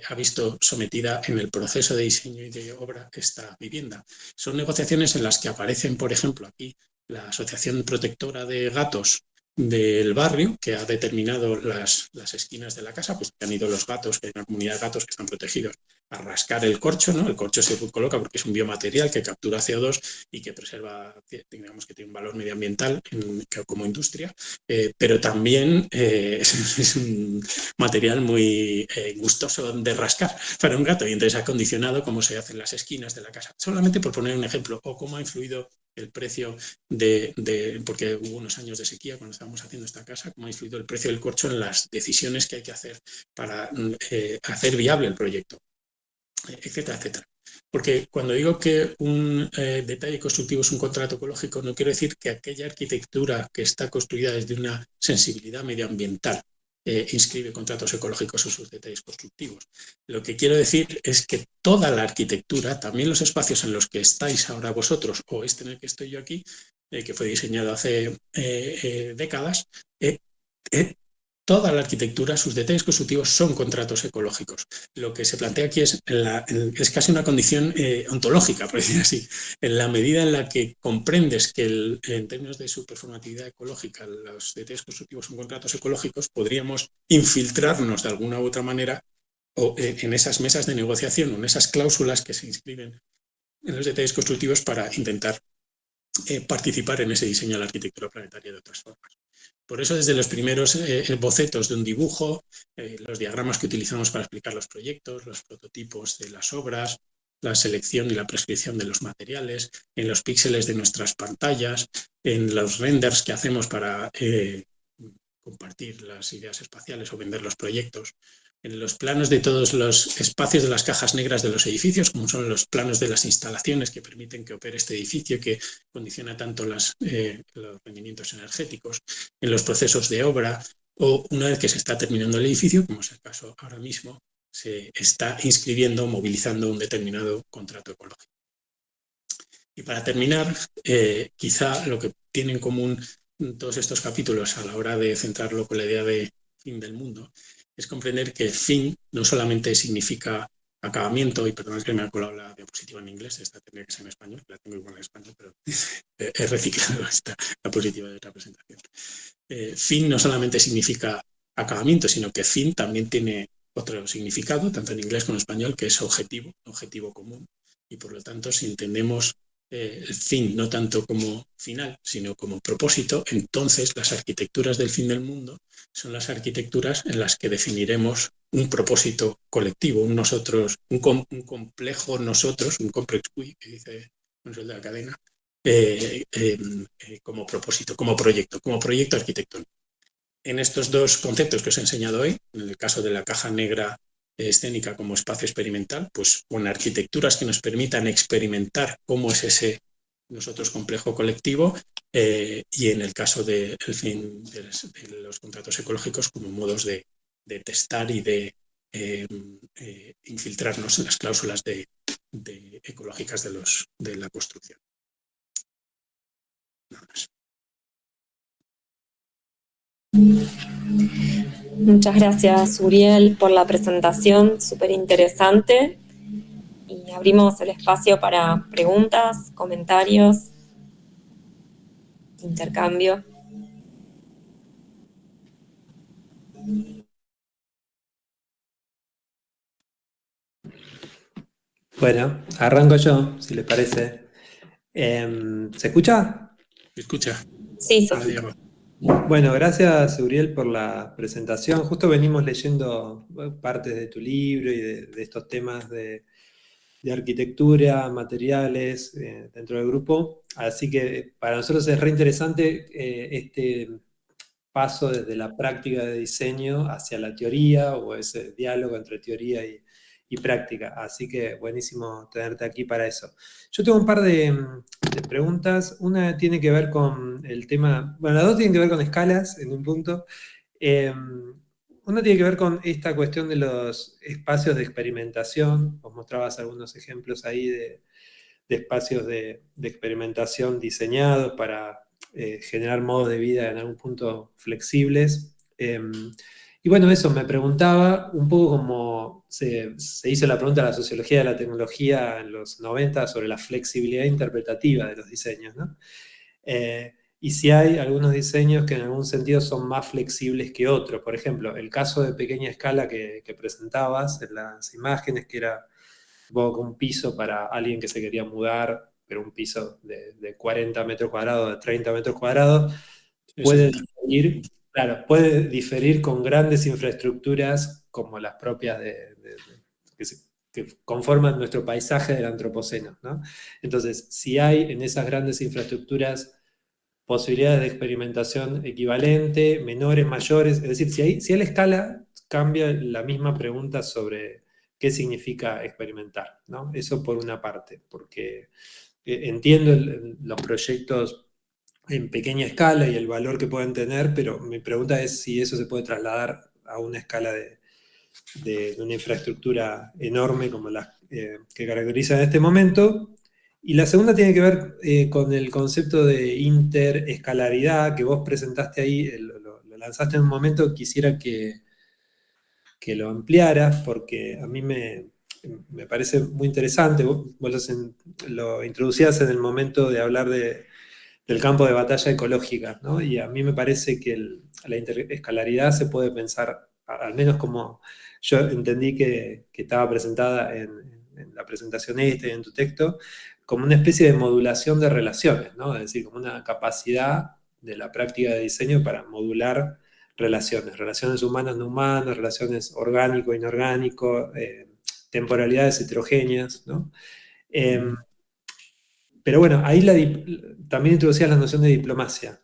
ha visto sometida en el proceso de diseño y de obra esta vivienda. Son negociaciones en las que aparecen, por ejemplo, aquí la Asociación Protectora de Gatos del barrio que ha determinado las esquinas de la casa, pues que han ido los gatos, que hay una comunidad de gatos que están protegidos, a rascar el corcho, ¿no? El corcho se coloca porque es un biomaterial que captura CO2 y que preserva, digamos que tiene un valor medioambiental como industria, pero también es un material muy gustoso de rascar para un gato y entonces ha condicionado cómo se hacen las esquinas de la casa. Solamente por poner un ejemplo, o cómo ha influido el precio porque hubo unos años de sequía cuando estábamos haciendo esta casa, cómo ha influido el precio del corcho en las decisiones que hay que hacer para hacer viable el proyecto, etcétera, etcétera. Porque cuando digo que un detalle constructivo es un contrato ecológico, no quiero decir que aquella arquitectura que está construida desde una sensibilidad medioambiental inscribe contratos ecológicos en sus detalles constructivos. Lo que quiero decir es que toda la arquitectura, también los espacios en los que estáis ahora vosotros o este en el que estoy yo aquí, que fue diseñado hace décadas, eh, eh, toda la arquitectura, sus detalles constructivos son contratos ecológicos. Lo que se plantea aquí es casi una condición ontológica, por decir así. En la medida en la que comprendes que en términos de su performatividad ecológica los detalles constructivos son contratos ecológicos, podríamos infiltrarnos de alguna u otra manera o en esas mesas de negociación o en esas cláusulas que se inscriben en los detalles constructivos para intentar participar en ese diseño de la arquitectura planetaria de otras formas. Por eso, desde los primeros bocetos de un dibujo, los diagramas que utilizamos para explicar los proyectos, los prototipos de las obras, la selección y la prescripción de los materiales, en los píxeles de nuestras pantallas, en los renders que hacemos para compartir las ideas espaciales o vender los proyectos, en los planos de todos los espacios de las cajas negras de los edificios, como son los planos de las instalaciones que permiten que opere este edificio, que condiciona tanto los rendimientos energéticos, en los procesos de obra, o una vez que se está terminando el edificio, como es el caso ahora mismo, se está inscribiendo, movilizando un determinado contrato ecológico. Y para terminar, quizá lo que tienen en común todos estos capítulos a la hora de centrarlo con la idea de fin del mundo es comprender que fin no solamente significa acabamiento, y perdón que me ha colado la diapositiva en inglés, esta tendría que ser en español, la tengo igual en español, pero he reciclado esta diapositiva de otra presentación. Fin no solamente significa acabamiento, sino que fin también tiene otro significado, tanto en inglés como en español, que es objetivo, objetivo común. Y por lo tanto, si entendemos el fin no tanto como final, sino como propósito, entonces las arquitecturas del fin del mundo son las arquitecturas en las que definiremos un propósito colectivo, un nosotros, un complejo nosotros, un complex we, que dice Manuel de la Cadena, como propósito, como proyecto arquitectónico. En estos dos conceptos que os he enseñado hoy, en el caso de la caja negra escénica como espacio experimental, pues con arquitecturas que nos permitan experimentar cómo es ese nosotros complejo colectivo, y en el caso del fin de los contratos ecológicos como modos de testar y de infiltrarnos en las cláusulas ecológicas de la construcción. Nada más. Muchas gracias, Uriel, por la presentación, súper interesante. Y abrimos el espacio para preguntas, comentarios, intercambio. Bueno, arranco yo, si les parece. ¿Se escucha? ¿Me escucha? Sí, Ahora, Diego. Bueno, gracias, Uriel, por la presentación. Justo venimos leyendo partes de tu libro y de estos temas de arquitectura, materiales dentro del grupo. Así que para nosotros es re interesante este paso desde la práctica de diseño hacia la teoría o ese diálogo entre teoría y práctica. Así que buenísimo tenerte aquí para eso. Yo tengo un par de preguntas. Una tiene que ver con el tema, bueno, las dos tienen que ver con escalas en un punto. Una tiene que ver con esta cuestión de los espacios de experimentación. Vos mostrabas algunos ejemplos ahí de espacios de experimentación diseñados para generar modos de vida en algún punto flexibles. Y bueno, eso me preguntaba un poco como se hizo la pregunta de la sociología de la tecnología en los 90 sobre la flexibilidad interpretativa de los diseños, ¿no? y si hay algunos diseños que en algún sentido son más flexibles que otros. Por ejemplo, el caso de pequeña escala que presentabas en las imágenes, que era un poco un piso para alguien que se quería mudar, pero un piso de 40 metros cuadrados, de 30 metros cuadrados, puede 60. diferir, claro, puede diferir con grandes infraestructuras como las propias que conforman nuestro paisaje del antropoceno, ¿no? Entonces, si hay en esas grandes infraestructuras posibilidades de experimentación equivalente, menores, mayores, es decir, si hay la escala, cambia la misma pregunta sobre qué significa experimentar, ¿no? Eso por una parte, porque entiendo los proyectos en pequeña escala y el valor que pueden tener, pero mi pregunta es si eso se puede trasladar a una escala de una infraestructura enorme como la que caracteriza en este momento. Y la segunda tiene que ver con el concepto de interescalaridad que vos presentaste ahí, lo lanzaste en un momento, quisiera que lo ampliaras porque a mí me parece muy interesante. Vos lo introducías en el momento de hablar del campo de batalla ecológica, ¿no? Y a mí me parece que la interescalaridad se puede pensar, al menos como yo entendí que estaba presentada en la presentación esta y en tu texto, como una especie de modulación de relaciones, ¿no? Es decir, como una capacidad de la práctica de diseño para modular relaciones humanas no humanas, relaciones orgánico-inorgánico, temporalidades heterogéneas, ¿no? Eh, pero bueno, ahí también introducía la noción de diplomacia.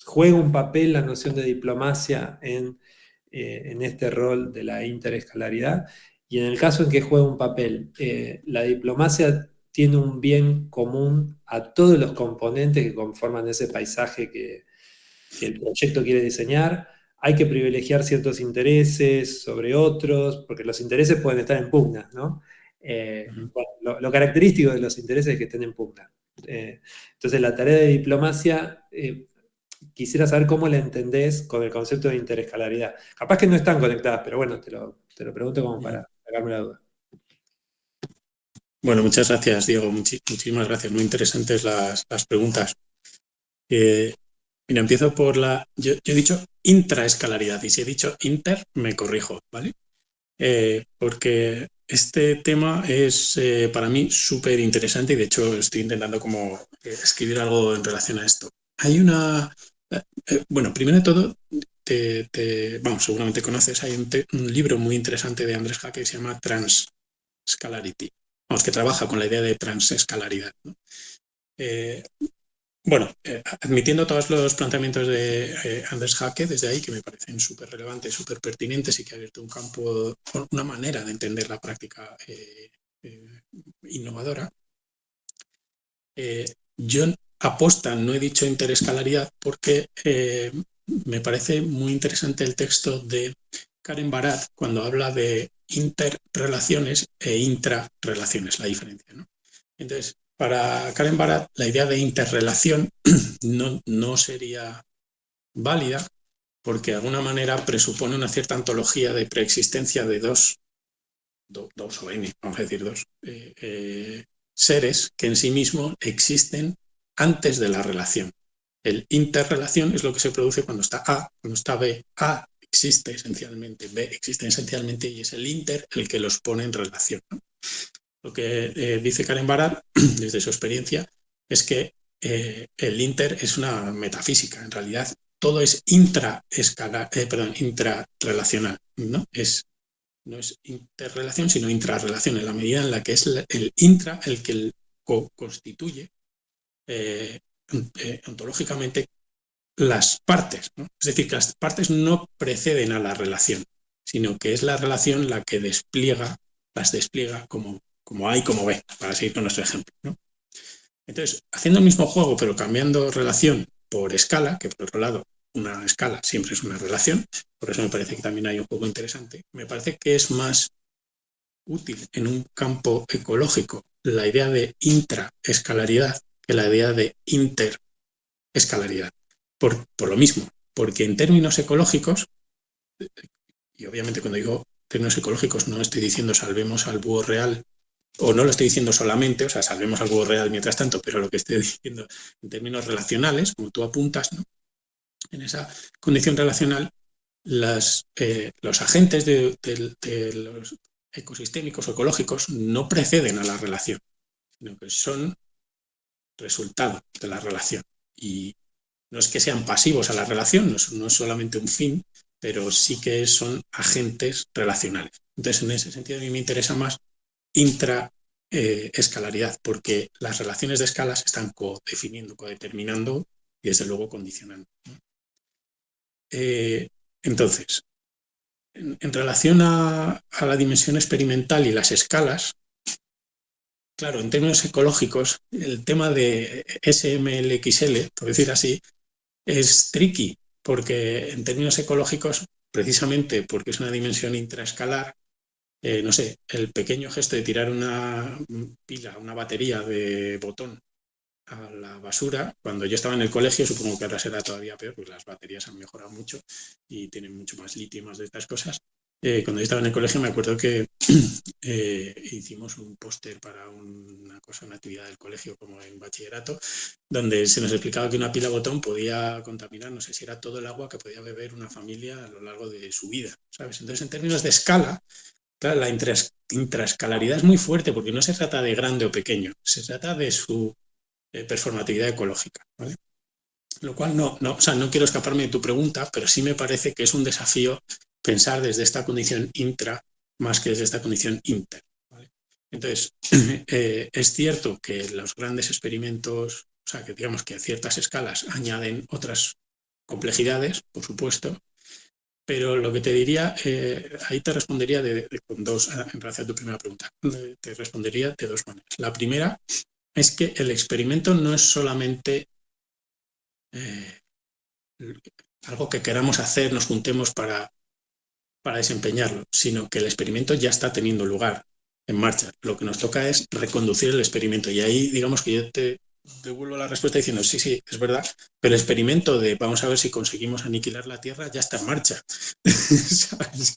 Juega un papel la noción de diplomacia en este rol de la interescalaridad. Y en el caso en que juega un papel, la diplomacia tiene un bien común a todos los componentes que conforman ese paisaje que el proyecto quiere diseñar. Hay que privilegiar ciertos intereses sobre otros, porque los intereses pueden estar en pugna, ¿no? Bueno, lo característico de los intereses es que estén en pugna. Entonces, la tarea de diplomacia, quisiera saber cómo la entendés con el concepto de interescalaridad. Capaz que no están conectadas, pero bueno, te lo pregunto como para sacarme la duda. Bueno, muchas gracias, Diego. Muchísimas gracias. Muy interesantes las preguntas. Mira, empiezo por yo he dicho intraescalaridad y si he dicho inter, me corrijo, ¿vale? Porque este tema es para mí súper interesante y de hecho estoy intentando como escribir algo en relación a esto. Hay bueno, primero de todo, vamos, seguramente conoces, hay un libro muy interesante de Andrés Hake que se llama Transescalarity, vamos, que trabaja con la idea de transescalaridad, ¿no? Bueno, admitiendo todos los planteamientos de Andrés Hake desde ahí, que me parecen súper relevantes, súper pertinentes y que ha abierto un campo, una manera de entender la práctica innovadora, yo no he dicho interescalaridad porque me parece muy interesante el texto de Karen Barat cuando habla de interrelaciones e intrarrelaciones, la diferencia, ¿no? Entonces, para Karen Barat, la idea de interrelación no sería válida porque de alguna manera presupone una cierta ontología de preexistencia de dos o n, vamos a decir dos, seres que en sí mismos existen antes de la relación. El interrelación es lo que se produce cuando está A, cuando está B. A existe esencialmente, B existe esencialmente y es el inter el que los pone en relación, ¿no? Lo que dice Karen Barat, desde su experiencia, es que el inter es una metafísica. En realidad, todo es intrarrelacional, ¿no? No es interrelación, sino intrarrelación, en la medida en la que es el intra el que constituye ontológicamente las partes, ¿no? Es decir, que las partes no preceden a la relación, sino que es la relación la que las despliega como A y como B, para seguir con nuestro ejemplo, ¿no? Entonces, haciendo el mismo juego, pero cambiando relación por escala, que por otro lado, una escala siempre es una relación, por eso me parece que también hay un juego interesante, me parece que es más útil en un campo ecológico la idea de intraescalaridad que la idea de interescalaridad. Por lo mismo, porque en términos ecológicos, y obviamente cuando digo términos ecológicos no estoy diciendo salvemos al búho real o no lo estoy diciendo solamente, o sea, salvemos al huevo real mientras tanto, pero lo que estoy diciendo en términos relacionales, como tú apuntas, ¿no? En esa condición relacional, los agentes de los ecosistémicos o ecológicos no preceden a la relación, sino que son resultado de la relación. Y no es que sean pasivos a la relación, no es solamente un fin, pero sí que son agentes relacionales. Entonces, en ese sentido, a mí me interesa más intraescalaridad, porque las relaciones de escalas se están codefiniendo, codeterminando y, desde luego, condicionando. Entonces, en relación a la dimensión experimental y las escalas, claro, en términos ecológicos, el tema de SMLXL, por decir así, es tricky, porque en términos ecológicos, precisamente porque es una dimensión intraescalar, no sé, el pequeño gesto de tirar una pila, una batería de botón a la basura, cuando yo estaba en el colegio, supongo que ahora será todavía peor, porque las baterías han mejorado mucho y tienen mucho más litio y más de estas cosas. Cuando yo estaba en el colegio me acuerdo que hicimos un póster para una cosa, una actividad del colegio como en bachillerato, donde se nos explicaba que una pila botón podía contaminar, no sé si era todo el agua que podía beber una familia a lo largo de su vida, ¿sabes? Entonces, en términos de escala, claro, la intraescalaridad es muy fuerte porque no se trata de grande o pequeño, se trata de su performatividad ecológica, ¿vale? Lo cual o sea, no quiero escaparme de tu pregunta, pero sí me parece que es un desafío pensar desde esta condición intra más que desde esta condición inter, ¿vale? Entonces, es cierto que los grandes experimentos, o sea, que digamos que a ciertas escalas añaden otras complejidades, por supuesto, pero lo que te diría, ahí te respondería con dos, en relación a tu primera pregunta, te respondería de dos maneras. La primera es que el experimento no es solamente eh, algo que queramos hacer, nos juntemos para desempeñarlo, sino que el experimento ya está teniendo lugar en marcha. Lo que nos toca es reconducir el experimento. Y ahí, digamos que yo te devuelvo la respuesta diciendo, sí, sí, es verdad, pero el experimento de vamos a ver si conseguimos aniquilar la Tierra ya está en marcha. ¿Sabes?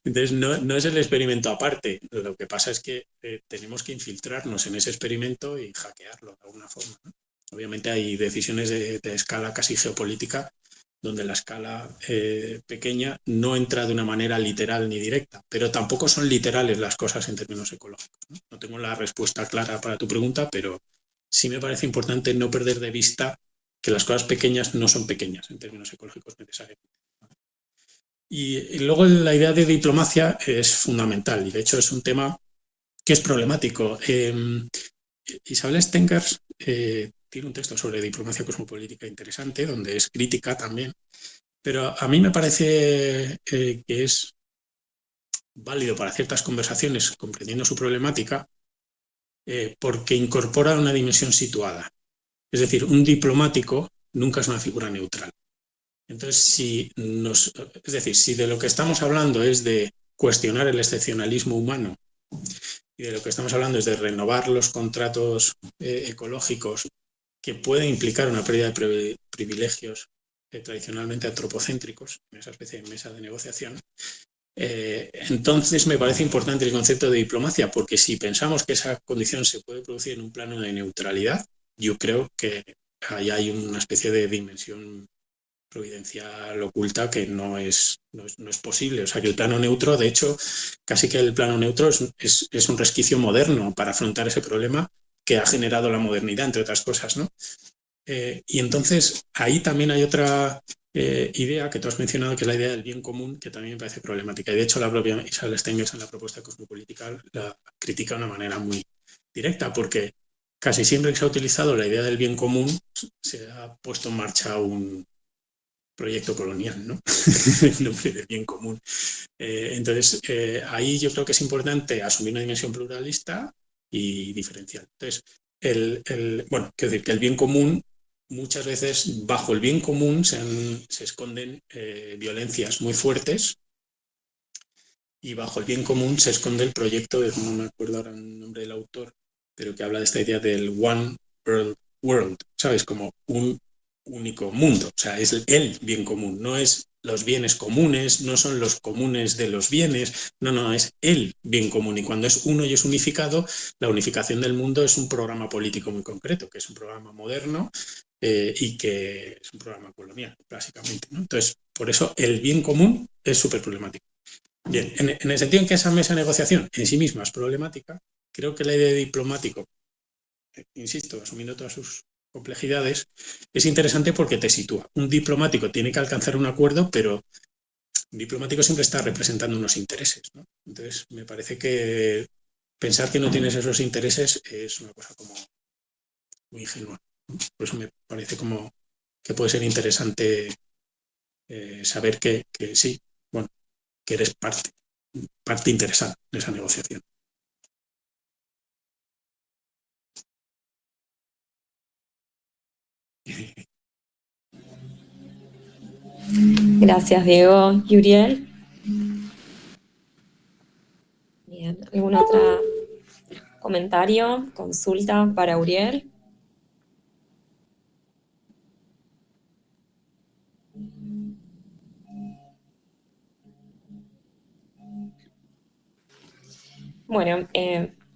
Entonces, no es el experimento aparte. Lo que pasa es que tenemos que infiltrarnos en ese experimento y hackearlo de alguna forma, ¿no? Obviamente hay decisiones de escala casi geopolítica donde la escala pequeña no entra de una manera literal ni directa, pero tampoco son literales las cosas en términos ecológicos, ¿no? No tengo la respuesta clara para tu pregunta, pero sí me parece importante no perder de vista que las cosas pequeñas no son pequeñas en términos ecológicos necesariamente. Y luego la idea de diplomacia es fundamental y de hecho es un tema que es problemático. Isabel Stengers tiene un texto sobre diplomacia cosmopolítica interesante, donde es crítica también, pero a mí me parece que es válido para ciertas conversaciones, comprendiendo su problemática, porque incorpora una dimensión situada. Es decir, un diplomático nunca es una figura neutral. Entonces, es decir, si de lo que estamos hablando es de cuestionar el excepcionalismo humano y de lo que estamos hablando es de renovar los contratos ecológicos que pueden implicar una pérdida de privilegios tradicionalmente antropocéntricos, en esa especie de mesa de negociación, entonces me parece importante el concepto de diplomacia, porque si pensamos que esa condición se puede producir en un plano de neutralidad, yo creo que ahí hay una especie de dimensión providencial oculta que no es posible. O sea, que el plano neutro, de hecho, casi que el plano neutro es un resquicio moderno para afrontar ese problema que ha generado la modernidad, entre otras cosas, ¿no? Y entonces ahí también hay otra idea que tú has mencionado, que es la idea del bien común, que también me parece problemática. Y de hecho la propia Isabel Stengers en la propuesta cosmopolítica la critica de una manera muy directa, porque casi siempre que se ha utilizado la idea del bien común se ha puesto en marcha un proyecto colonial, ¿no? El nombre del bien común. Entonces, ahí yo creo que es importante asumir una dimensión pluralista y diferencial. Entonces, bueno, quiero decir que el bien común, muchas veces bajo el bien común se esconden violencias muy fuertes y bajo el bien común se esconde el proyecto, no me acuerdo ahora el nombre del autor, pero que habla de esta idea del One World, ¿sabes? Como un único mundo, o sea, es el bien común, no es los bienes comunes, no son los comunes de los bienes, no, es el bien común. Y cuando es uno y es unificado, la unificación del mundo es un programa político muy concreto, que es un programa moderno y que es un programa colonial, básicamente, ¿no? Entonces, por eso el bien común es súper problemático. Bien, en el sentido en que esa mesa de negociación en sí misma es problemática, creo que la idea de diplomático, insisto, asumiendo todas sus complejidades, es interesante porque te sitúa. Un diplomático tiene que alcanzar un acuerdo, pero un diplomático siempre está representando unos intereses, ¿no? Entonces, me parece que pensar que no tienes esos intereses es una cosa como muy ingenua, ¿no? Por eso me parece como que puede ser interesante saber que sí, bueno, que eres parte interesada en esa negociación. Gracias, Diego y Uriel. Bien, ¿algún otro comentario, consulta para Uriel? Bueno,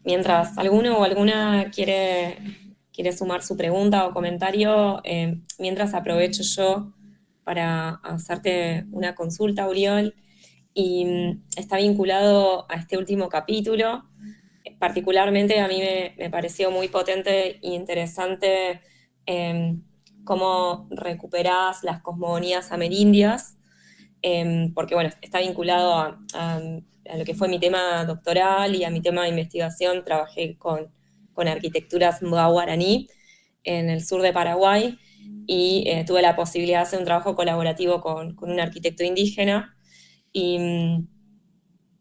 mientras alguno o alguna quiere sumar su pregunta o comentario, mientras aprovecho yo para hacerte una consulta, Uriel, y está vinculado a este último capítulo. Particularmente a mí me pareció muy potente e interesante cómo recuperás las cosmogonías amerindias, porque bueno, está vinculado a lo que fue mi tema doctoral y a mi tema de investigación. Trabajé con arquitecturas guaraní en el sur de Paraguay y tuve la posibilidad de hacer un trabajo colaborativo con un arquitecto indígena. Y en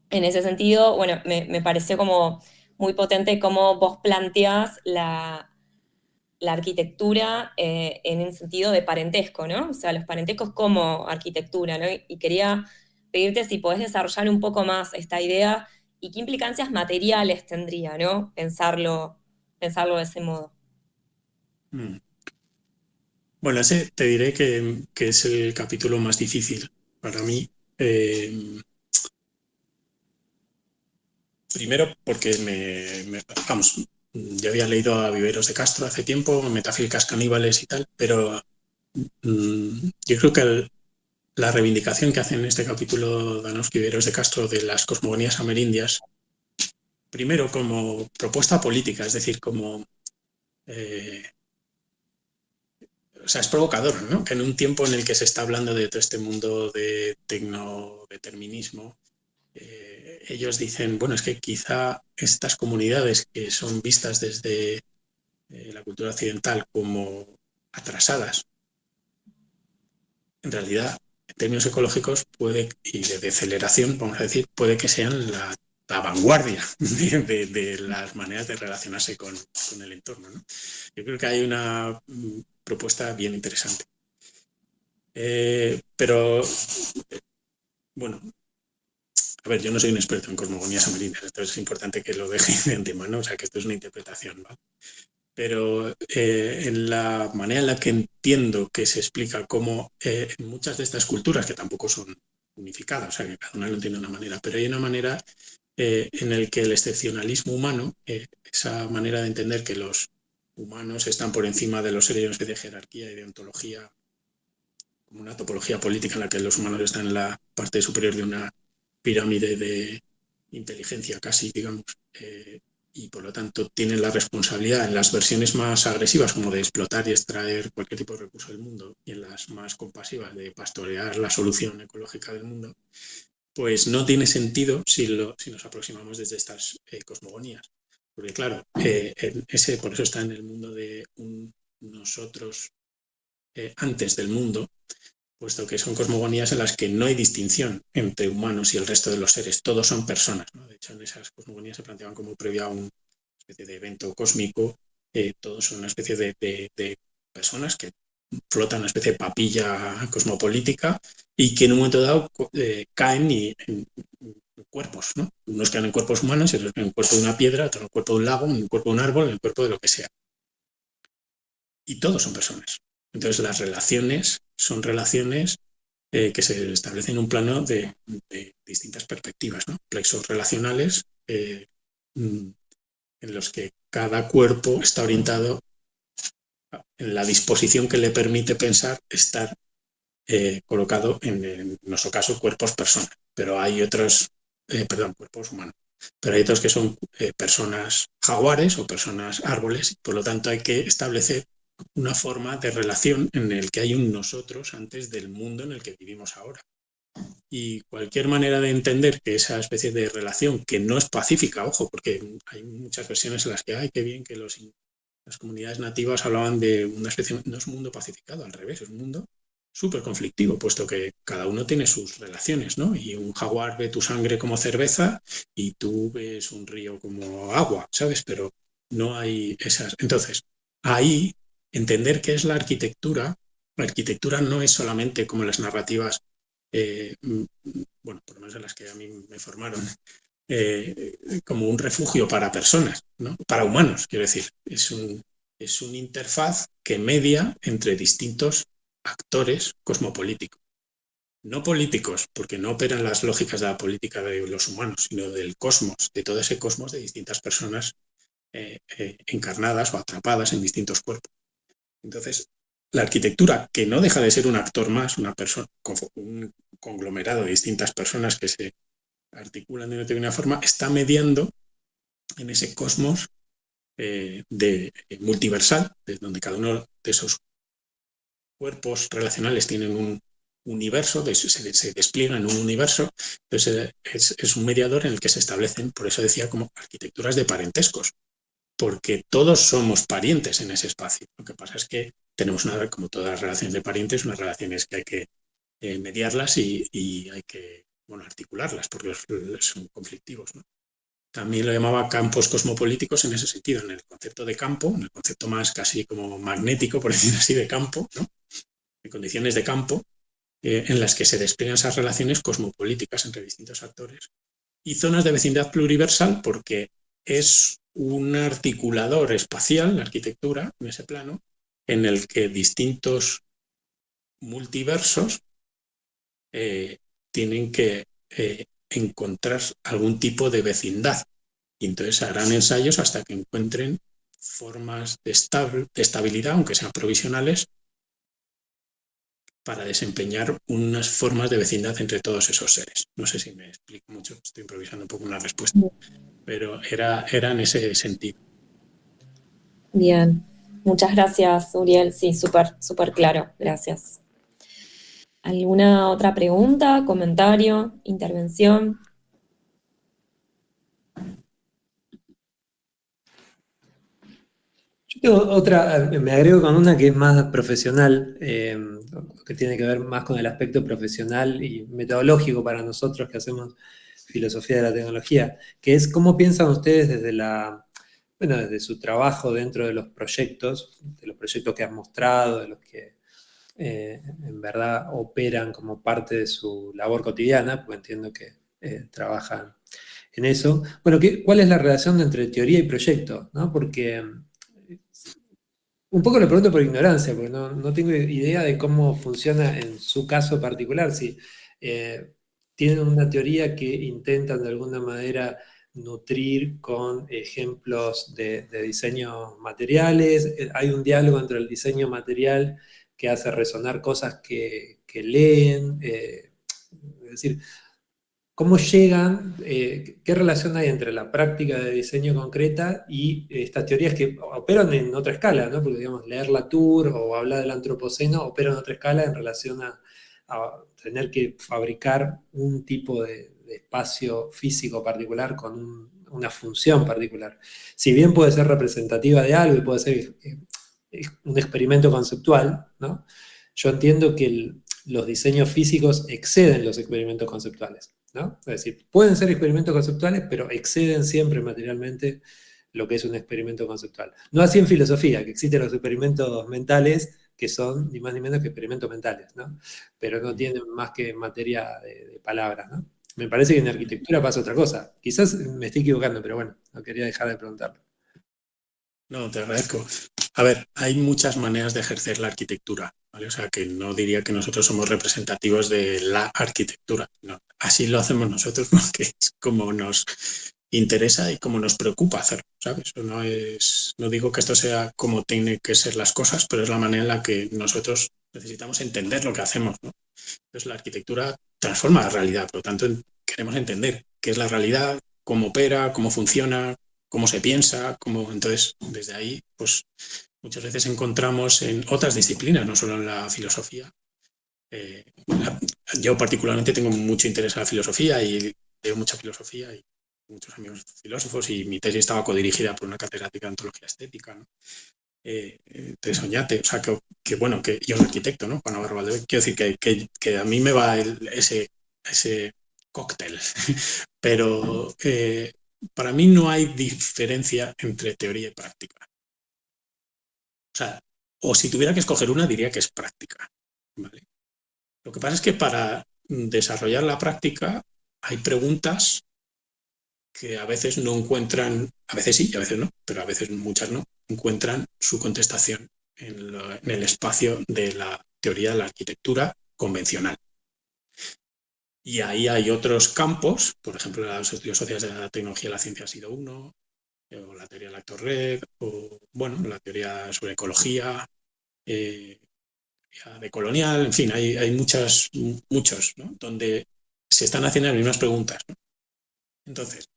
ese sentido, bueno, me pareció como muy potente cómo vos planteás la arquitectura en un sentido de parentesco, ¿no? O sea, los parentescos como arquitectura, ¿no? Y quería pedirte si podés desarrollar un poco más esta idea y qué implicancias materiales tendría, ¿no? Pensarlo de ese modo. Bueno, ese te diré que es el capítulo más difícil para mí. Primero porque vamos, yo había leído a Viveros de Castro hace tiempo, Metafísicas caníbales y tal, pero yo creo que la reivindicación que hacen en este capítulo Danowski y Viveros de Castro de las cosmogonías amerindias, primero como propuesta política, es decir, como... o sea, es provocador, ¿no? Que en un tiempo en el que se está hablando de todo este mundo de tecnodeterminismo, ellos dicen, bueno, es que quizá estas comunidades que son vistas desde la cultura occidental como atrasadas, en realidad, en términos ecológicos y de deceleración, vamos a decir, puede que sean la vanguardia de las maneras de relacionarse con el entorno, ¿no? Yo creo que hay una propuesta bien interesante. Pero, bueno, a ver, yo no soy un experto en cosmogonías amerindias, entonces es importante que lo deje de antemano, o sea, que esto es una interpretación, ¿vale? Pero en la manera en la que entiendo que se explica cómo en muchas de estas culturas, que tampoco son unificadas, o sea, que cada una lo entiende de una manera, pero hay una manera en la que el excepcionalismo humano, esa manera de entender que los humanos están por encima de los seres, una especie de jerarquía y de ontología, como una topología política en la que los humanos están en la parte superior de una pirámide de inteligencia casi, digamos, y por lo tanto tienen la responsabilidad en las versiones más agresivas, como de explotar y extraer cualquier tipo de recurso del mundo, y en las más compasivas, de pastorear la solución ecológica del mundo, pues no tiene sentido si nos aproximamos desde estas cosmogonías. Porque claro, por eso está en el mundo de un nosotros antes del mundo, puesto que son cosmogonías en las que no hay distinción entre humanos y el resto de los seres, todos son personas, ¿no? De hecho, en esas cosmogonías se planteaban como previo a una especie de evento cósmico, todos son una especie de personas que flotan una especie de papilla cosmopolítica y que en un momento dado caen en cuerpos, ¿no? Unos caen en cuerpos humanos y otros en el cuerpo de una piedra, otros en el cuerpo de un lago, en el cuerpo de un árbol, en el cuerpo de lo que sea. Y todos son personas. Entonces las relaciones son relaciones que se establece en un plano de distintas perspectivas, ¿no? Plexos relacionales en los que cada cuerpo está orientado en la disposición que le permite pensar estar colocado en nuestro caso, cuerpos personas, pero hay otros, cuerpos humanos, pero hay otros que son personas jaguares o personas árboles, por lo tanto hay que establecer una forma de relación en el que hay un nosotros antes del mundo en el que vivimos ahora. Y cualquier manera de entender que esa especie de relación, que no es pacífica, ojo, porque hay muchas versiones en las que, ay, qué bien que las comunidades nativas hablaban de una especie, no es un mundo pacificado, al revés, es un mundo súper conflictivo, puesto que cada uno tiene sus relaciones, ¿no? Y un jaguar ve tu sangre como cerveza y tú ves un río como agua, ¿sabes? Pero no hay esas. Entonces, ahí entender qué es la arquitectura no es solamente como las narrativas, bueno, por lo menos en las que a mí me formaron, como un refugio para personas, ¿no? Para humanos, quiero decir. Es un interfaz que media entre distintos actores cosmopolíticos. No políticos, porque no operan las lógicas de la política de los humanos, sino del cosmos, de todo ese cosmos de distintas personas encarnadas o atrapadas en distintos cuerpos. Entonces, la arquitectura, que no deja de ser un actor más, una persona, un conglomerado de distintas personas que se articulan de una determinada forma, está mediando en ese cosmos multiversal, de donde cada uno de esos cuerpos relacionales tienen un universo, se despliegan en un universo, entonces es un mediador en el que se establecen, por eso decía, como arquitecturas de parentescos, porque todos somos parientes en ese espacio. Lo que pasa es que tenemos, como todas las relaciones de parientes, unas relaciones que hay que mediarlas y hay que articularlas, porque son conflictivos, ¿no? También lo llamaba campos cosmopolíticos en ese sentido, en el concepto de campo, en el concepto más casi como magnético, por decir así, de campo, ¿no? De condiciones de campo, en las que se despliegan esas relaciones cosmopolíticas entre distintos actores. Y zonas de vecindad pluriversal, porque es un articulador espacial, la arquitectura, en ese plano, en el que distintos multiversos tienen que encontrar algún tipo de vecindad. Y entonces harán ensayos hasta que encuentren formas de estabilidad, aunque sean provisionales, para desempeñar unas formas de vecindad entre todos esos seres. No sé si me explico mucho, estoy improvisando un poco una respuesta, pero era en ese sentido. Bien, muchas gracias, Uriel. Sí, súper claro, gracias. ¿Alguna otra pregunta, comentario, intervención? Yo tengo otra, me agrego con una que es más profesional, que tiene que ver más con el aspecto profesional y metodológico para nosotros que hacemos filosofía de la tecnología, que es cómo piensan ustedes desde su trabajo dentro de los proyectos que han mostrado, de los que en verdad operan como parte de su labor cotidiana, porque entiendo que trabajan en eso. Bueno, ¿cuál es la relación entre teoría y proyecto? ¿No? Porque un poco lo pregunto por ignorancia, porque no tengo idea de cómo funciona en su caso particular. Si tienen una teoría que intentan de alguna manera nutrir con ejemplos de diseño materiales, hay un diálogo entre el diseño material que hace resonar cosas que leen, es decir, ¿cómo llegan, qué relación hay entre la práctica de diseño concreta y estas teorías que operan en otra escala, ¿no? Porque, digamos, leer Latour o hablar del antropoceno opera en otra escala en relación a tener que fabricar un tipo de espacio físico particular con una función particular. Si bien puede ser representativa de algo y puede ser un experimento conceptual, ¿no? Yo entiendo que los diseños físicos exceden los experimentos conceptuales, ¿no? Es decir, pueden ser experimentos conceptuales, pero exceden siempre materialmente lo que es un experimento conceptual. No así en filosofía, que existen los experimentos mentales que son ni más ni menos que experimentos mentales, ¿no? Pero no tienen más que materia de palabras, ¿no? Me parece que en arquitectura pasa otra cosa. Quizás me estoy equivocando, pero bueno, no quería dejar de preguntarlo. No, te agradezco. A ver, hay muchas maneras de ejercer la arquitectura, ¿vale? O sea, que no diría que nosotros somos representativos de la arquitectura. No, así lo hacemos nosotros porque es como nos interesa y como nos preocupa hacerlo, ¿sabes? No digo que esto sea como tienen que ser las cosas, pero es la manera en la que nosotros necesitamos entender lo que hacemos, ¿no? Entonces, la arquitectura transforma la realidad, por lo tanto, queremos entender qué es la realidad, cómo opera, cómo funciona, cómo se piensa, entonces, desde ahí, pues muchas veces encontramos en otras disciplinas, no solo en la filosofía. Eh, yo particularmente tengo mucho interés en la filosofía y leo mucha filosofía y muchos amigos filósofos, y mi tesis estaba codirigida por una catedrática de antología estética, ¿no? Teresa Oñate, o sea, bueno, y un arquitecto, ¿no? Juan Navarro Valdevez. Quiero decir que a mí me va ese cóctel, pero para mí no hay diferencia entre teoría y práctica. O sea, o si tuviera que escoger una, diría que es práctica, ¿vale? Lo que pasa es que para desarrollar la práctica hay preguntas que a veces no encuentran, a veces sí, a veces no, pero a veces muchas no, encuentran su contestación en el espacio de la teoría de la arquitectura convencional. Y ahí hay otros campos, por ejemplo, los estudios sociales de la tecnología y la ciencia ha sido uno, o la teoría de la actor-red, o bueno, la teoría sobre ecología, de colonial, en fin, hay muchos, ¿no? Donde se están haciendo las mismas preguntas, ¿no? Entonces,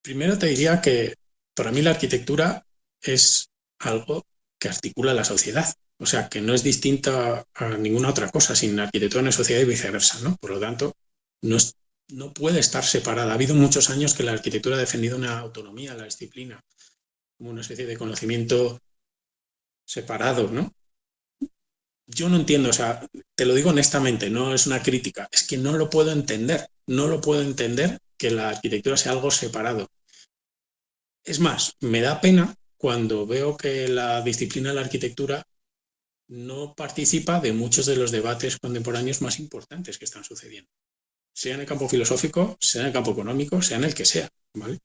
primero te diría que para mí la arquitectura es algo que articula la sociedad, o sea, que no es distinta a ninguna otra cosa. Sin arquitectura no hay sociedad y viceversa, ¿no? Por lo tanto, no, no puede estar separada. Ha habido muchos años que la arquitectura ha defendido una autonomía, la disciplina, como una especie de conocimiento separado, ¿no? Yo no entiendo, o sea, te lo digo honestamente, no es una crítica, es que no lo puedo entender, no lo puedo entender que la arquitectura sea algo separado. Es más, me da pena cuando veo que la disciplina de la arquitectura no participa de muchos de los debates contemporáneos más importantes que están sucediendo, sea en el campo filosófico, sea en el campo económico, sea en el que sea, ¿vale?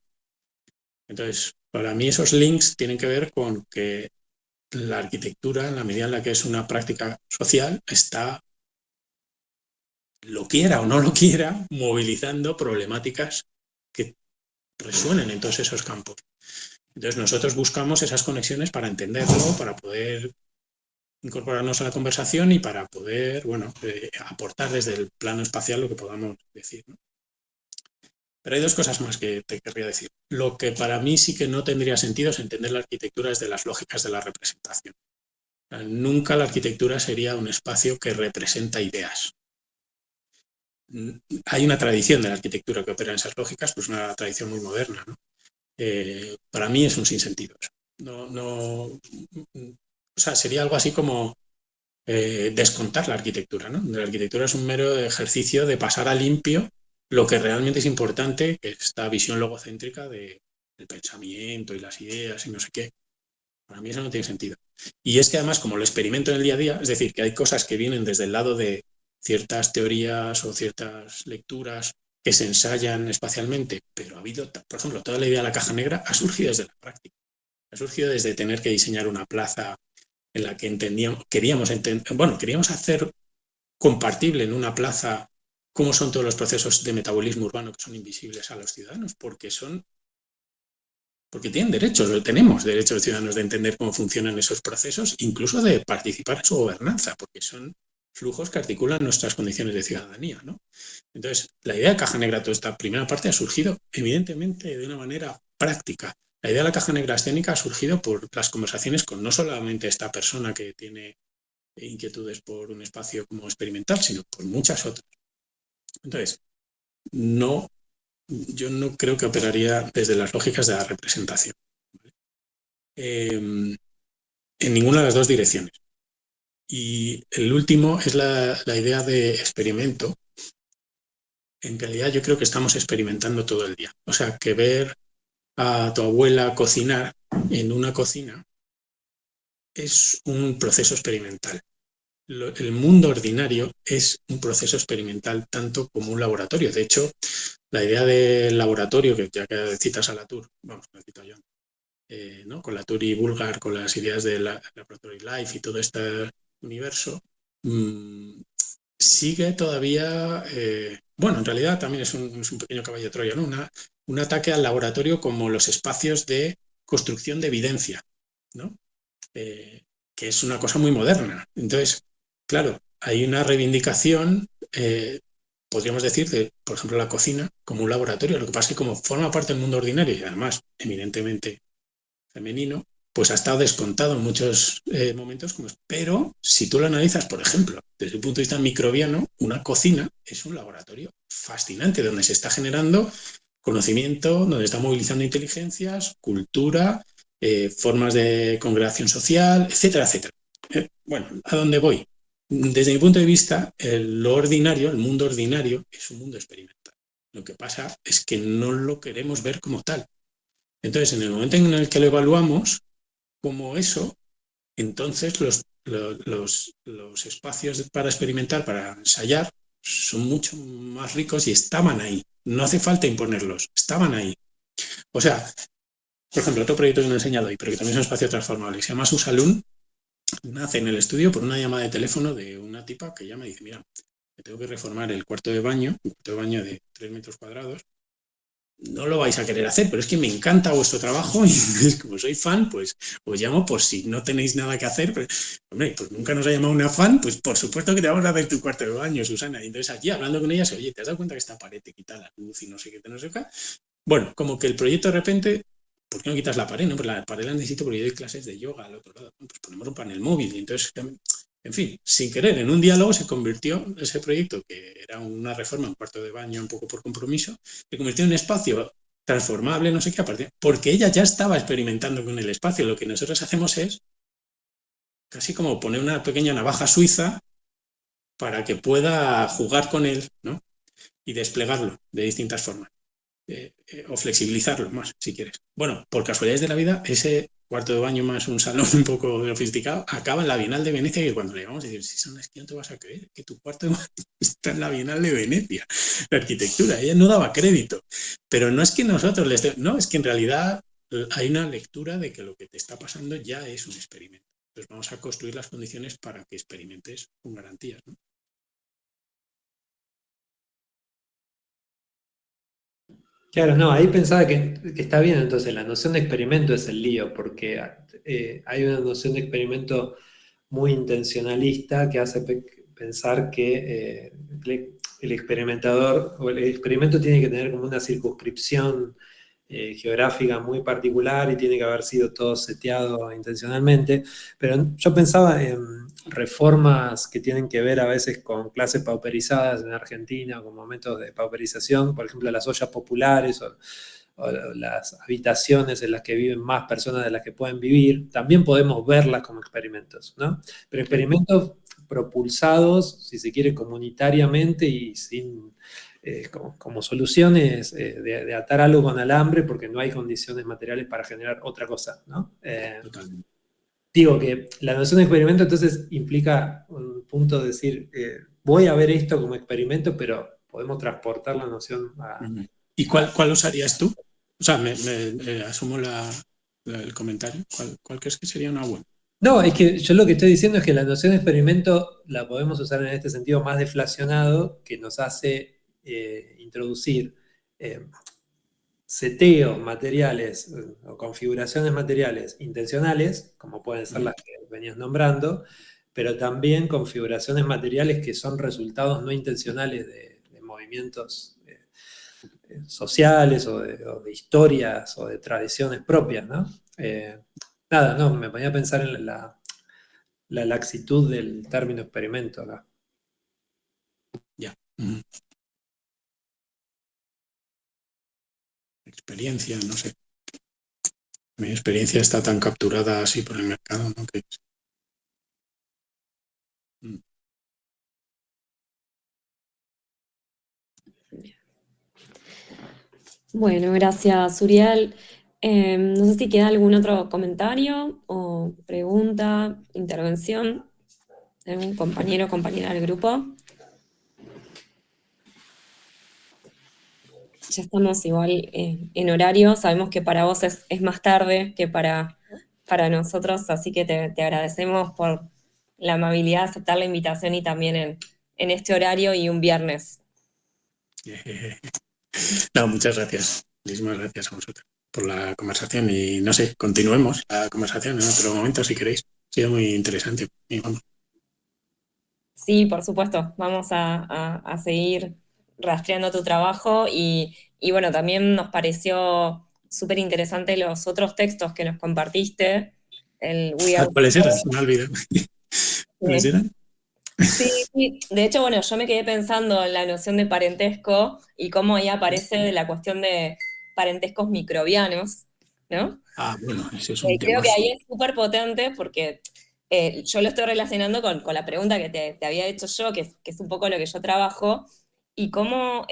Entonces, para mí esos links tienen que ver con que la arquitectura, en la medida en la que es una práctica social, está, lo quiera o no lo quiera, movilizando problemáticas que resuenen en todos esos campos. Entonces nosotros buscamos esas conexiones para entenderlo, para poder incorporarnos a la conversación y para poder, bueno, aportar desde el plano espacial lo que podamos decir, ¿no? Pero hay dos cosas más que te querría decir. Lo que para mí sí que no tendría sentido es entender la arquitectura desde las lógicas de la representación. Nunca la arquitectura sería un espacio que representa ideas. Hay una tradición de la arquitectura que opera en esas lógicas, pues una tradición muy moderna, ¿no? Para mí es un sinsentido eso. O sea, sería algo así como descontar la arquitectura, ¿no? La arquitectura es un mero ejercicio de pasar a limpio lo que realmente es importante, que es esta visión logocéntrica del pensamiento y las ideas y no sé qué. Para mí eso no tiene sentido. Y es que además, como lo experimento en el día a día, es decir, que hay cosas que vienen desde el lado de ciertas teorías o ciertas lecturas que se ensayan espacialmente, pero ha habido, por ejemplo, toda la idea de la caja negra ha surgido desde la práctica. Ha surgido desde tener que diseñar una plaza en la que queríamos hacer compartible en una plaza cómo son todos los procesos de metabolismo urbano que son invisibles a los ciudadanos, porque tienen derechos, tenemos derechos los ciudadanos de entender cómo funcionan esos procesos, incluso de participar en su gobernanza, porque son flujos que articulan nuestras condiciones de ciudadanía, ¿no? Entonces, la idea de caja negra, toda esta primera parte, ha surgido evidentemente de una manera práctica. La idea de la caja negra escénica ha surgido por las conversaciones con no solamente esta persona que tiene inquietudes por un espacio como experimental, sino por muchas otras. Entonces, yo no creo que operaría desde las lógicas de la representación. En ninguna de las dos direcciones. Y el último es la idea de experimento. En realidad yo creo que estamos experimentando todo el día. O sea, que ver a tu abuela cocinar en una cocina es un proceso experimental. El mundo ordinario es un proceso experimental tanto como un laboratorio. De hecho, la idea del laboratorio, que ya que citas a Latour, vamos, lo cito yo, ¿no? Con la Turi búlgar, con las ideas de la Laboratory Life y todo este universo, sigue todavía, bueno, en realidad también es un pequeño caballo de Troya, ¿no? Un ataque al laboratorio como los espacios de construcción de evidencia, ¿no? Que es una cosa muy moderna. Entonces, claro, hay una reivindicación, podríamos decir, de, por ejemplo, la cocina como un laboratorio. Lo que pasa es que como forma parte del mundo ordinario y además eminentemente femenino, pues ha estado descontado en muchos momentos, pero si tú lo analizas, por ejemplo, desde el punto de vista microbiano, una cocina es un laboratorio fascinante donde se está generando conocimiento, donde está movilizando inteligencias, cultura, formas de congregación social, etcétera, etcétera. Bueno, ¿a dónde voy? Desde mi punto de vista, lo ordinario, el mundo ordinario, es un mundo experimental. Lo que pasa es que no lo queremos ver como tal. Entonces, en el momento en el que lo evaluamos como eso, entonces los espacios para experimentar, para ensayar, son mucho más ricos y estaban ahí. No hace falta imponerlos, estaban ahí. O sea, por ejemplo, otro proyecto que no he enseñado ahí, pero que también es un espacio transformable, se llama Susalun, nace en el estudio por una llamada de teléfono de una tipa que llama y dice, mira, me tengo que reformar el cuarto de baño, un cuarto de baño de 3 metros cuadrados, no lo vais a querer hacer, pero es que me encanta vuestro trabajo y como soy fan, pues os llamo por si no tenéis nada que hacer. Pero, hombre, pues nunca nos ha llamado una fan, pues por supuesto que te vamos a hacer tu cuarto de baño, Susana. Y entonces aquí hablando con ella, oye, ¿te has dado cuenta que esta pared te quita la luz y no sé qué, no sé qué? Bueno, como que el proyecto de repente, ¿por qué no quitas la pared? No? Pues la pared la necesito porque yo doy clases de yoga al otro lado. Pues ponemos un panel móvil y entonces... En fin, sin querer, en un diálogo se convirtió ese proyecto, que era una reforma, un cuarto de baño, un poco por compromiso, se convirtió en un espacio transformable, no sé qué, aparte, porque ella ya estaba experimentando con el espacio. Lo que nosotros hacemos es casi como poner una pequeña navaja suiza para que pueda jugar con él, ¿no? Y desplegarlo de distintas formas. O flexibilizarlo más, si quieres. Bueno, por casualidades de la vida, ese cuarto de baño más un salón un poco sofisticado acaba en la Bienal de Venecia, que cuando le llegamos a decir, si son es que no te vas a creer que tu cuarto de baño está en la Bienal de Venecia, la arquitectura, ella no daba crédito, pero no es que nosotros no, es que en realidad hay una lectura de que lo que te está pasando ya es un experimento. Entonces vamos a construir las condiciones para que experimentes con garantías, ¿no? Claro, no, ahí pensaba que está bien, entonces la noción de experimento es el lío, porque hay una noción de experimento muy intencionalista que hace pensar que el experimentador o el experimento tiene que tener como una circunscripción geográfica muy particular y tiene que haber sido todo seteado intencionalmente, pero yo pensaba en reformas que tienen que ver a veces con clases pauperizadas en Argentina, con momentos de pauperización, por ejemplo las ollas populares o las habitaciones en las que viven más personas de las que pueden vivir, también podemos verlas como experimentos, ¿no? Pero experimentos propulsados, si se quiere, comunitariamente y sin como soluciones de atar algo con alambre porque no hay condiciones materiales para generar otra cosa, ¿no? Totalmente. Digo que la noción de experimento entonces implica un punto de decir, voy a ver esto como experimento, pero podemos transportar la noción a... ¿Y cuál usarías tú? O sea, asumo el comentario. ¿Cuál crees que sería una buena? No, es que yo lo que estoy diciendo es que la noción de experimento la podemos usar en este sentido más deflacionado, que nos hace introducir seteos materiales o configuraciones materiales intencionales, como pueden ser las que venías nombrando, pero también configuraciones materiales que son resultados no intencionales de movimientos sociales o de historias o de tradiciones propias, ¿no? Nada, no, me ponía a pensar en la laxitud del término experimento acá. Ya. Experiencia, no sé. Mi experiencia está tan capturada así por el mercado, ¿no? Que... Bueno, gracias, Uriel. No sé si queda algún otro comentario o pregunta, intervención de algún compañero o compañera del grupo. ya estamos igual en horario, sabemos que para vos es más tarde que para nosotros, así que te agradecemos por la amabilidad de aceptar la invitación y también en este horario y un viernes. No, muchas gracias. Muchísimas gracias a vosotros por la conversación y no sé, continuemos la conversación en otro momento si queréis. Ha sido muy interesante. Y vamos. Sí, por supuesto, vamos a seguir rastreando tu trabajo y bueno, también nos pareció súper interesante los otros textos que nos compartiste, el We Are ¿Cuáles eran? Me he olvidado. ¿Cuáles One. eran? Sí, sí. De hecho, bueno, yo me quedé pensando en la noción de parentesco y cómo ahí aparece la cuestión de parentescos microbianos, ¿no? Ah, bueno, ese es un Creo que temazo. ahí es súper potente porque yo lo estoy relacionando con la pregunta que te había hecho yo, que es un poco lo que yo trabajo, y cómo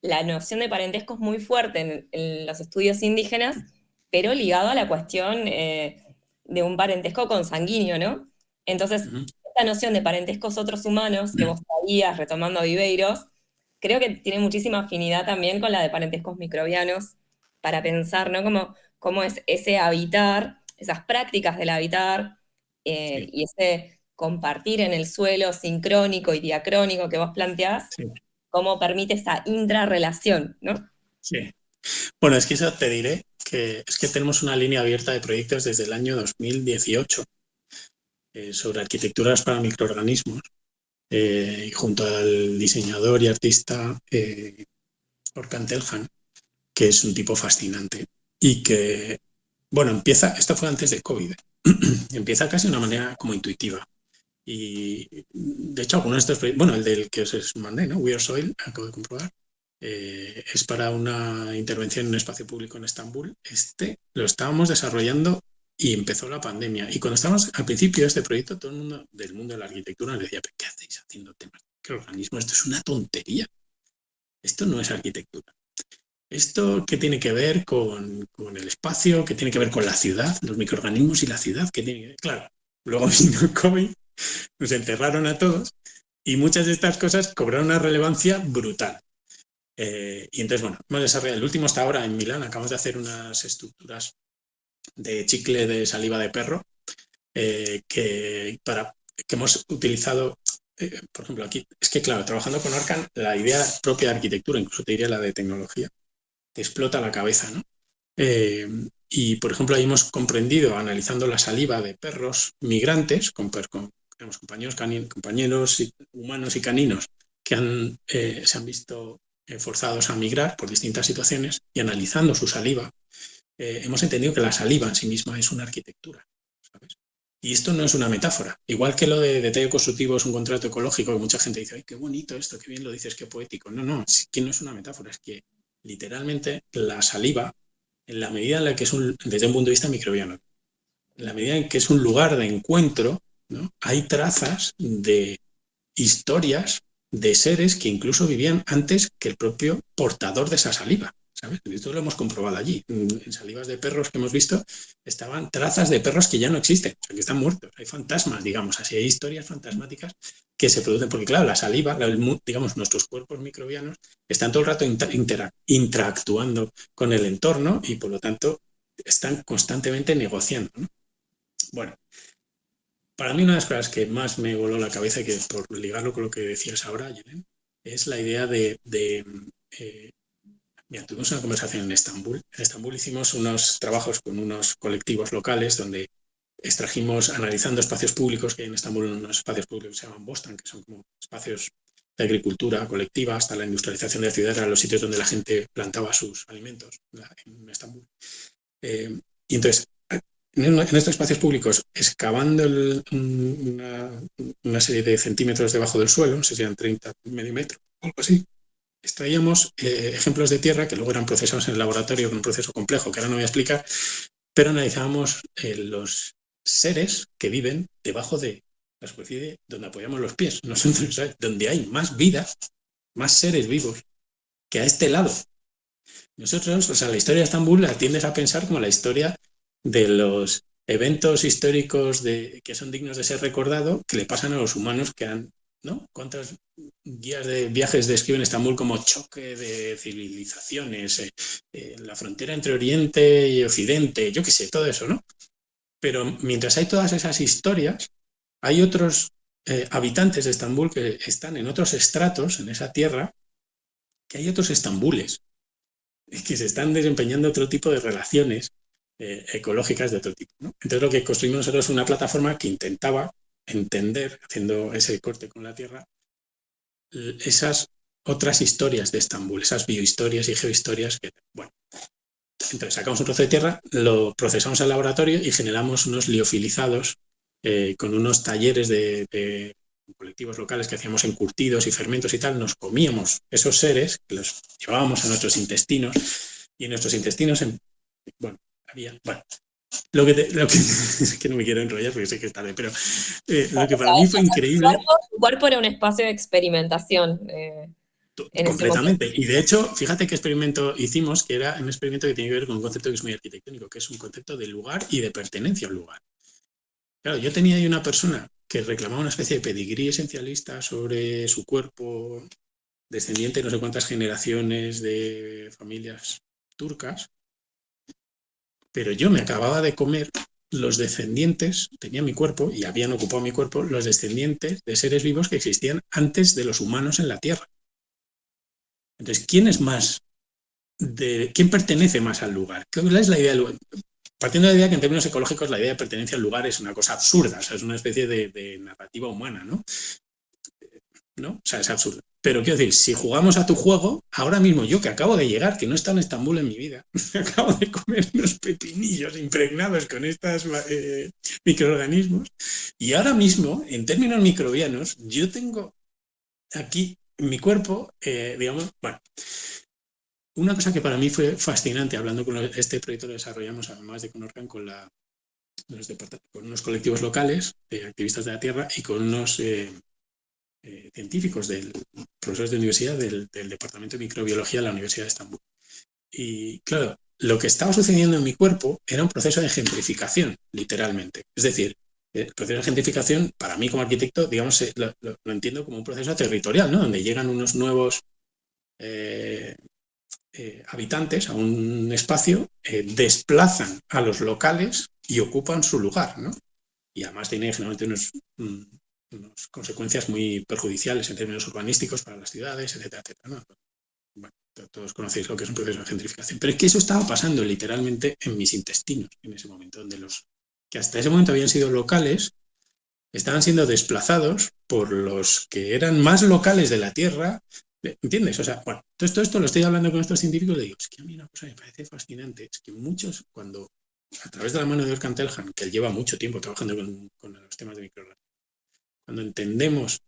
la noción de parentesco es muy fuerte en los estudios indígenas, pero ligado a la cuestión de un parentesco consanguíneo, ¿no? Entonces, Ujú. esta noción de parentescos otros humanos que vos traías retomando a Viveiros, creo que tiene muchísima afinidad también con la de parentescos microbianos para pensar, ¿no? Cómo es ese habitar, esas prácticas del habitar Sí, y ese compartir en el suelo sincrónico y diacrónico que vos planteás, sí, cómo permite esa intrarrelación, ¿no? sí. Bueno, es que eso te diré que es que tenemos una línea abierta de proyectos desde el año 2018 sobre arquitecturas para microorganismos y junto al diseñador y artista Orkan Teljan, que es un tipo fascinante y que, bueno, esto fue antes de COVID, empieza casi de una manera como intuitiva. Y de hecho, algunos de estos proyectos, bueno, el del que os mandé, ¿no? We Are Soil, acabo de comprobar, es para una intervención en un espacio público en Estambul. Este lo estábamos desarrollando y empezó la pandemia. Y cuando estábamos al principio de este proyecto, todo el mundo del mundo de la arquitectura nos decía, ¿qué hacéis haciendo temas de organismos? Esto es una tontería. Esto no es arquitectura. ¿Esto qué tiene que ver con el espacio? ¿Qué tiene que ver con la ciudad? Los microorganismos y la ciudad. ¿Qué tiene que ver? Claro, luego vino el COVID, nos encerraron a todos y muchas de estas cosas cobraron una relevancia brutal. Y entonces, bueno, hemos desarrollado el último hasta ahora en Milán. Acabamos de hacer unas estructuras de chicle de saliva de perro que hemos utilizado, por ejemplo, aquí. Es que, claro, trabajando con Orcan, la idea propia de arquitectura, incluso te diría la de tecnología, te explota la cabeza, ¿no? Y, por ejemplo, ahí hemos comprendido, analizando la saliva de perros migrantes, con digamos, compañeros humanos y caninos que se han visto forzados a migrar por distintas situaciones, y analizando su saliva, hemos entendido que la saliva en sí misma es una arquitectura, ¿sabes? Y esto no es una metáfora. Igual que lo de detalle constructivo es un contrato ecológico, que mucha gente dice, ay, qué bonito esto, qué bien lo dices, qué poético. No, no, es que no es una metáfora, es que literalmente la saliva, en la medida en la que desde un punto de vista microbiano, en la medida en que es un lugar de encuentro, ¿no? Hay trazas de historias de seres que incluso vivían antes que el propio portador de esa saliva. ¿Sabes? Esto lo hemos comprobado allí. En salivas de perros que hemos visto estaban trazas de perros que ya no existen, o sea, que están muertos. Hay fantasmas, digamos, así hay historias fantasmáticas que se producen, porque claro, la saliva, digamos, nuestros cuerpos microbianos están todo el rato interactuando con el entorno y por lo tanto están constantemente negociando, ¿no? Bueno, para mí una de las cosas que más me voló la cabeza, que por ligarlo con lo que decías ahora, Yelen, es la idea mira, tuvimos una conversación en Estambul. En Estambul hicimos unos trabajos con unos colectivos locales donde extrajimos, analizando espacios públicos, que hay en Estambul unos espacios públicos que se llaman Bostan, que son como espacios de agricultura colectiva, hasta la industrialización de la ciudad, eran los sitios donde la gente plantaba sus alimentos en Estambul. Y entonces, en estos espacios públicos, excavando una serie de centímetros debajo del suelo, no sé si eran 30, medio metro, algo así, extraíamos ejemplos de tierra que luego eran procesados en el laboratorio con un proceso complejo que ahora no voy a explicar, pero analizábamos los seres que viven debajo de la superficie donde apoyamos los pies. Nosotros, ¿sabes? Donde hay más vida, más seres vivos que a este lado. Nosotros, o sea, la historia de Estambul la tiendes a pensar como la historia de los eventos históricos que son dignos de ser recordados, que le pasan a los humanos que han ¿no? ¿Cuántas guías de viajes describen Estambul como choque de civilizaciones, la frontera entre Oriente y Occidente, yo qué sé, todo eso, ¿no? Pero mientras hay todas esas historias, hay otros habitantes de Estambul que están en otros estratos, en esa tierra, que hay otros Estambules, que se están desempeñando otro tipo de relaciones ecológicas de otro tipo, ¿no? Entonces lo que construimos nosotros es una plataforma que intentaba entender, haciendo ese corte con la tierra, esas otras historias de Estambul, esas biohistorias y geohistorias que, bueno, entonces sacamos un trozo de tierra, lo procesamos al laboratorio y generamos unos liofilizados con unos talleres de colectivos locales que hacíamos encurtidos y fermentos y tal, nos comíamos esos seres, los llevábamos a nuestros intestinos y en nuestros intestinos, bueno, había, bueno, es que no me quiero enrollar porque sé que es tarde, pero lo que para mí fue increíble. Tu cuerpo era un espacio de experimentación en ese momento. Completamente. Y de hecho, fíjate qué experimento hicimos, que era un experimento que tiene que ver con un concepto que es muy arquitectónico, que es un concepto de lugar y de pertenencia al lugar. Claro, yo tenía ahí una persona que reclamaba una especie de pedigrí esencialista sobre su cuerpo, descendiente de no sé cuántas generaciones de familias turcas, pero yo me acababa de comer los descendientes, tenía mi cuerpo y habían ocupado mi cuerpo, los descendientes de seres vivos que existían antes de los humanos en la Tierra. Entonces, ¿quién es más? ¿Quién pertenece más al lugar? ¿Cuál es la idea del lugar? Partiendo de la idea que en términos ecológicos la idea de pertenencia al lugar es una cosa absurda, o sea, es una especie de narrativa humana, ¿no? ¿No? O sea, es absurdo. Pero quiero decir, si jugamos a tu juego, ahora mismo yo que acabo de llegar, que no he estado en Estambul en mi vida, acabo de comer unos pepinillos impregnados con estos microorganismos, y ahora mismo, en términos microbianos, yo tengo aquí en mi cuerpo, digamos, bueno, una cosa que para mí fue fascinante, hablando con este proyecto lo desarrollamos además de con Orcan, con unos colectivos locales, activistas de la tierra, y con unos científicos, profesores de universidad del Departamento de Microbiología de la Universidad de Estambul. Y claro, lo que estaba sucediendo en mi cuerpo era un proceso de gentrificación, literalmente. Es decir, el proceso de gentrificación, para mí como arquitecto, digamos, lo entiendo como un proceso territorial, ¿no? Donde llegan unos nuevos habitantes a un espacio, desplazan a los locales y ocupan su lugar, ¿no? Y además tiene generalmente unas consecuencias muy perjudiciales en términos urbanísticos para las ciudades, etcétera, etcétera, ¿no? Bueno, todos conocéis lo que es un proceso de gentrificación. Pero es que eso estaba pasando literalmente en mis intestinos en ese momento, donde los que hasta ese momento habían sido locales estaban siendo desplazados por los que eran más locales de la Tierra. ¿Entiendes? O sea, bueno, todo esto lo estoy hablando con estos científicos y le digo, es que a mí una cosa me parece fascinante, es que muchos, cuando a través de la mano de Orkan Telhan, que él lleva mucho tiempo trabajando con los temas de microorganismos, cuando entendemos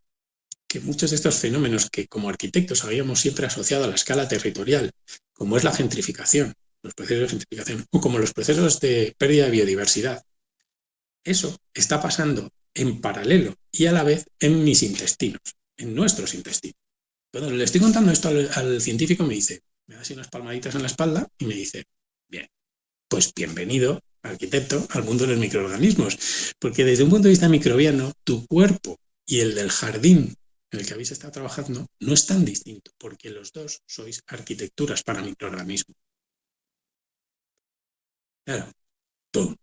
que muchos de estos fenómenos que como arquitectos habíamos siempre asociado a la escala territorial, como es la gentrificación, los procesos de gentrificación, o como los procesos de pérdida de biodiversidad, eso está pasando en paralelo y a la vez en mis intestinos, en nuestros intestinos. Cuando le estoy contando esto al científico, me da así unas palmaditas en la espalda y me dice, bien, pues bienvenido, arquitecto, al mundo de los microorganismos, porque desde un punto de vista microbiano, tu cuerpo y el del jardín en el que habéis estado trabajando no es tan distinto, porque los dos sois arquitecturas para microorganismos. Claro, ¡pum!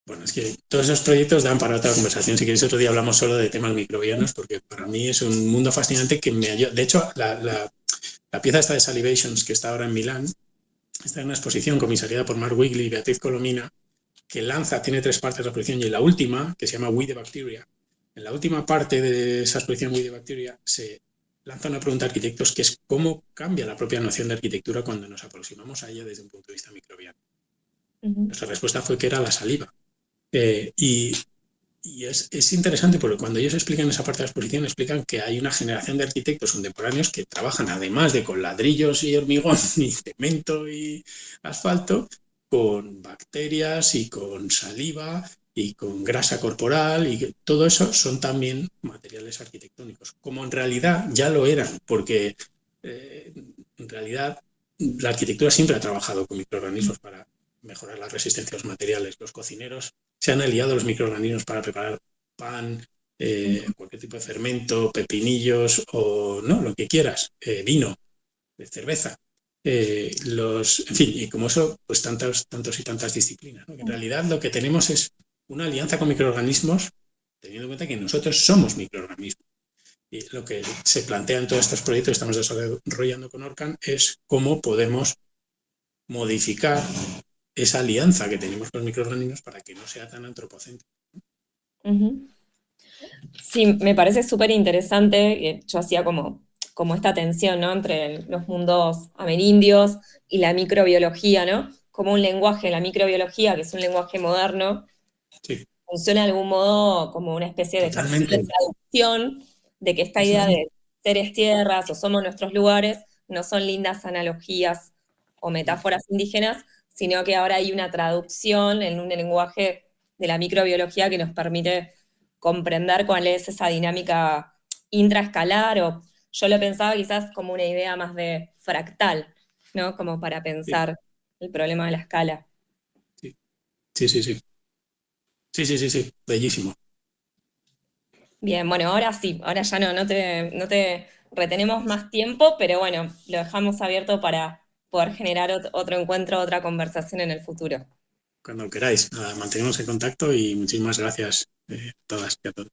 Bueno, es que todos esos proyectos dan para otra conversación. Si queréis otro día hablamos solo de temas microbianos, porque para mí es un mundo fascinante que me ayuda. De hecho, la pieza esta de Salivations, que está ahora en Milán, está en una exposición comisariada por Mark Wigley y Beatriz Colomina, que tiene 3 partes de la exposición, y en la última, que se llama We the Bacteria, en la última parte de esa exposición We the Bacteria se lanza una pregunta a arquitectos que es cómo cambia la propia noción de arquitectura cuando nos aproximamos a ella desde un punto de vista microbiano. Nuestra respuesta fue que era la saliva. Y es interesante porque cuando ellos explican esa parte de la exposición, explican que hay una generación de arquitectos contemporáneos que trabajan, además de con ladrillos y hormigón y cemento y asfalto, con bacterias y con saliva y con grasa corporal, y todo eso son también materiales arquitectónicos, como en realidad ya lo eran, porque en realidad la arquitectura siempre ha trabajado con microorganismos para mejorar la resistencia a los materiales. Los cocineros se han aliado los microorganismos para preparar pan, cualquier tipo de fermento, pepinillos o no, lo que quieras, vino, cerveza. En fin, y como eso, pues tantos y tantas disciplinas, ¿no? En realidad lo que tenemos es una alianza con microorganismos, teniendo en cuenta que nosotros somos microorganismos. Y lo que se plantea en todos estos proyectos que estamos desarrollando con Orcan es cómo podemos modificar esa alianza que tenemos con los microorganismos para que no sea tan antropocéntrica. Sí, me parece súper interesante. Yo hacía como esta tensión, ¿no?, entre los mundos amerindios y la microbiología, ¿no? Como un lenguaje, la microbiología, que es un lenguaje moderno, sí, funciona de algún modo como una especie de ejercicio de traducción, de que esta idea de seres tierras o somos nuestros lugares no son lindas analogías o metáforas indígenas, sino que ahora hay una traducción en un lenguaje de la microbiología que nos permite comprender cuál es esa dinámica intraescalar, o yo lo pensaba quizás como una idea más de fractal, ¿no? Como para pensar el problema de la escala. Sí, bellísimo. Bien, bueno, ahora sí, ahora ya no te retenemos más tiempo, pero bueno, lo dejamos abierto para poder generar otro encuentro, otra conversación en el futuro. Cuando queráis, mantenemos en contacto y muchísimas gracias a todas y a todos.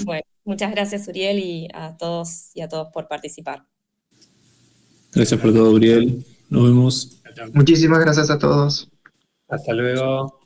Bueno, muchas gracias, Uriel, y a todos por participar. Gracias por todo, Uriel. Nos vemos. Chao. Muchísimas gracias a todos. Hasta luego.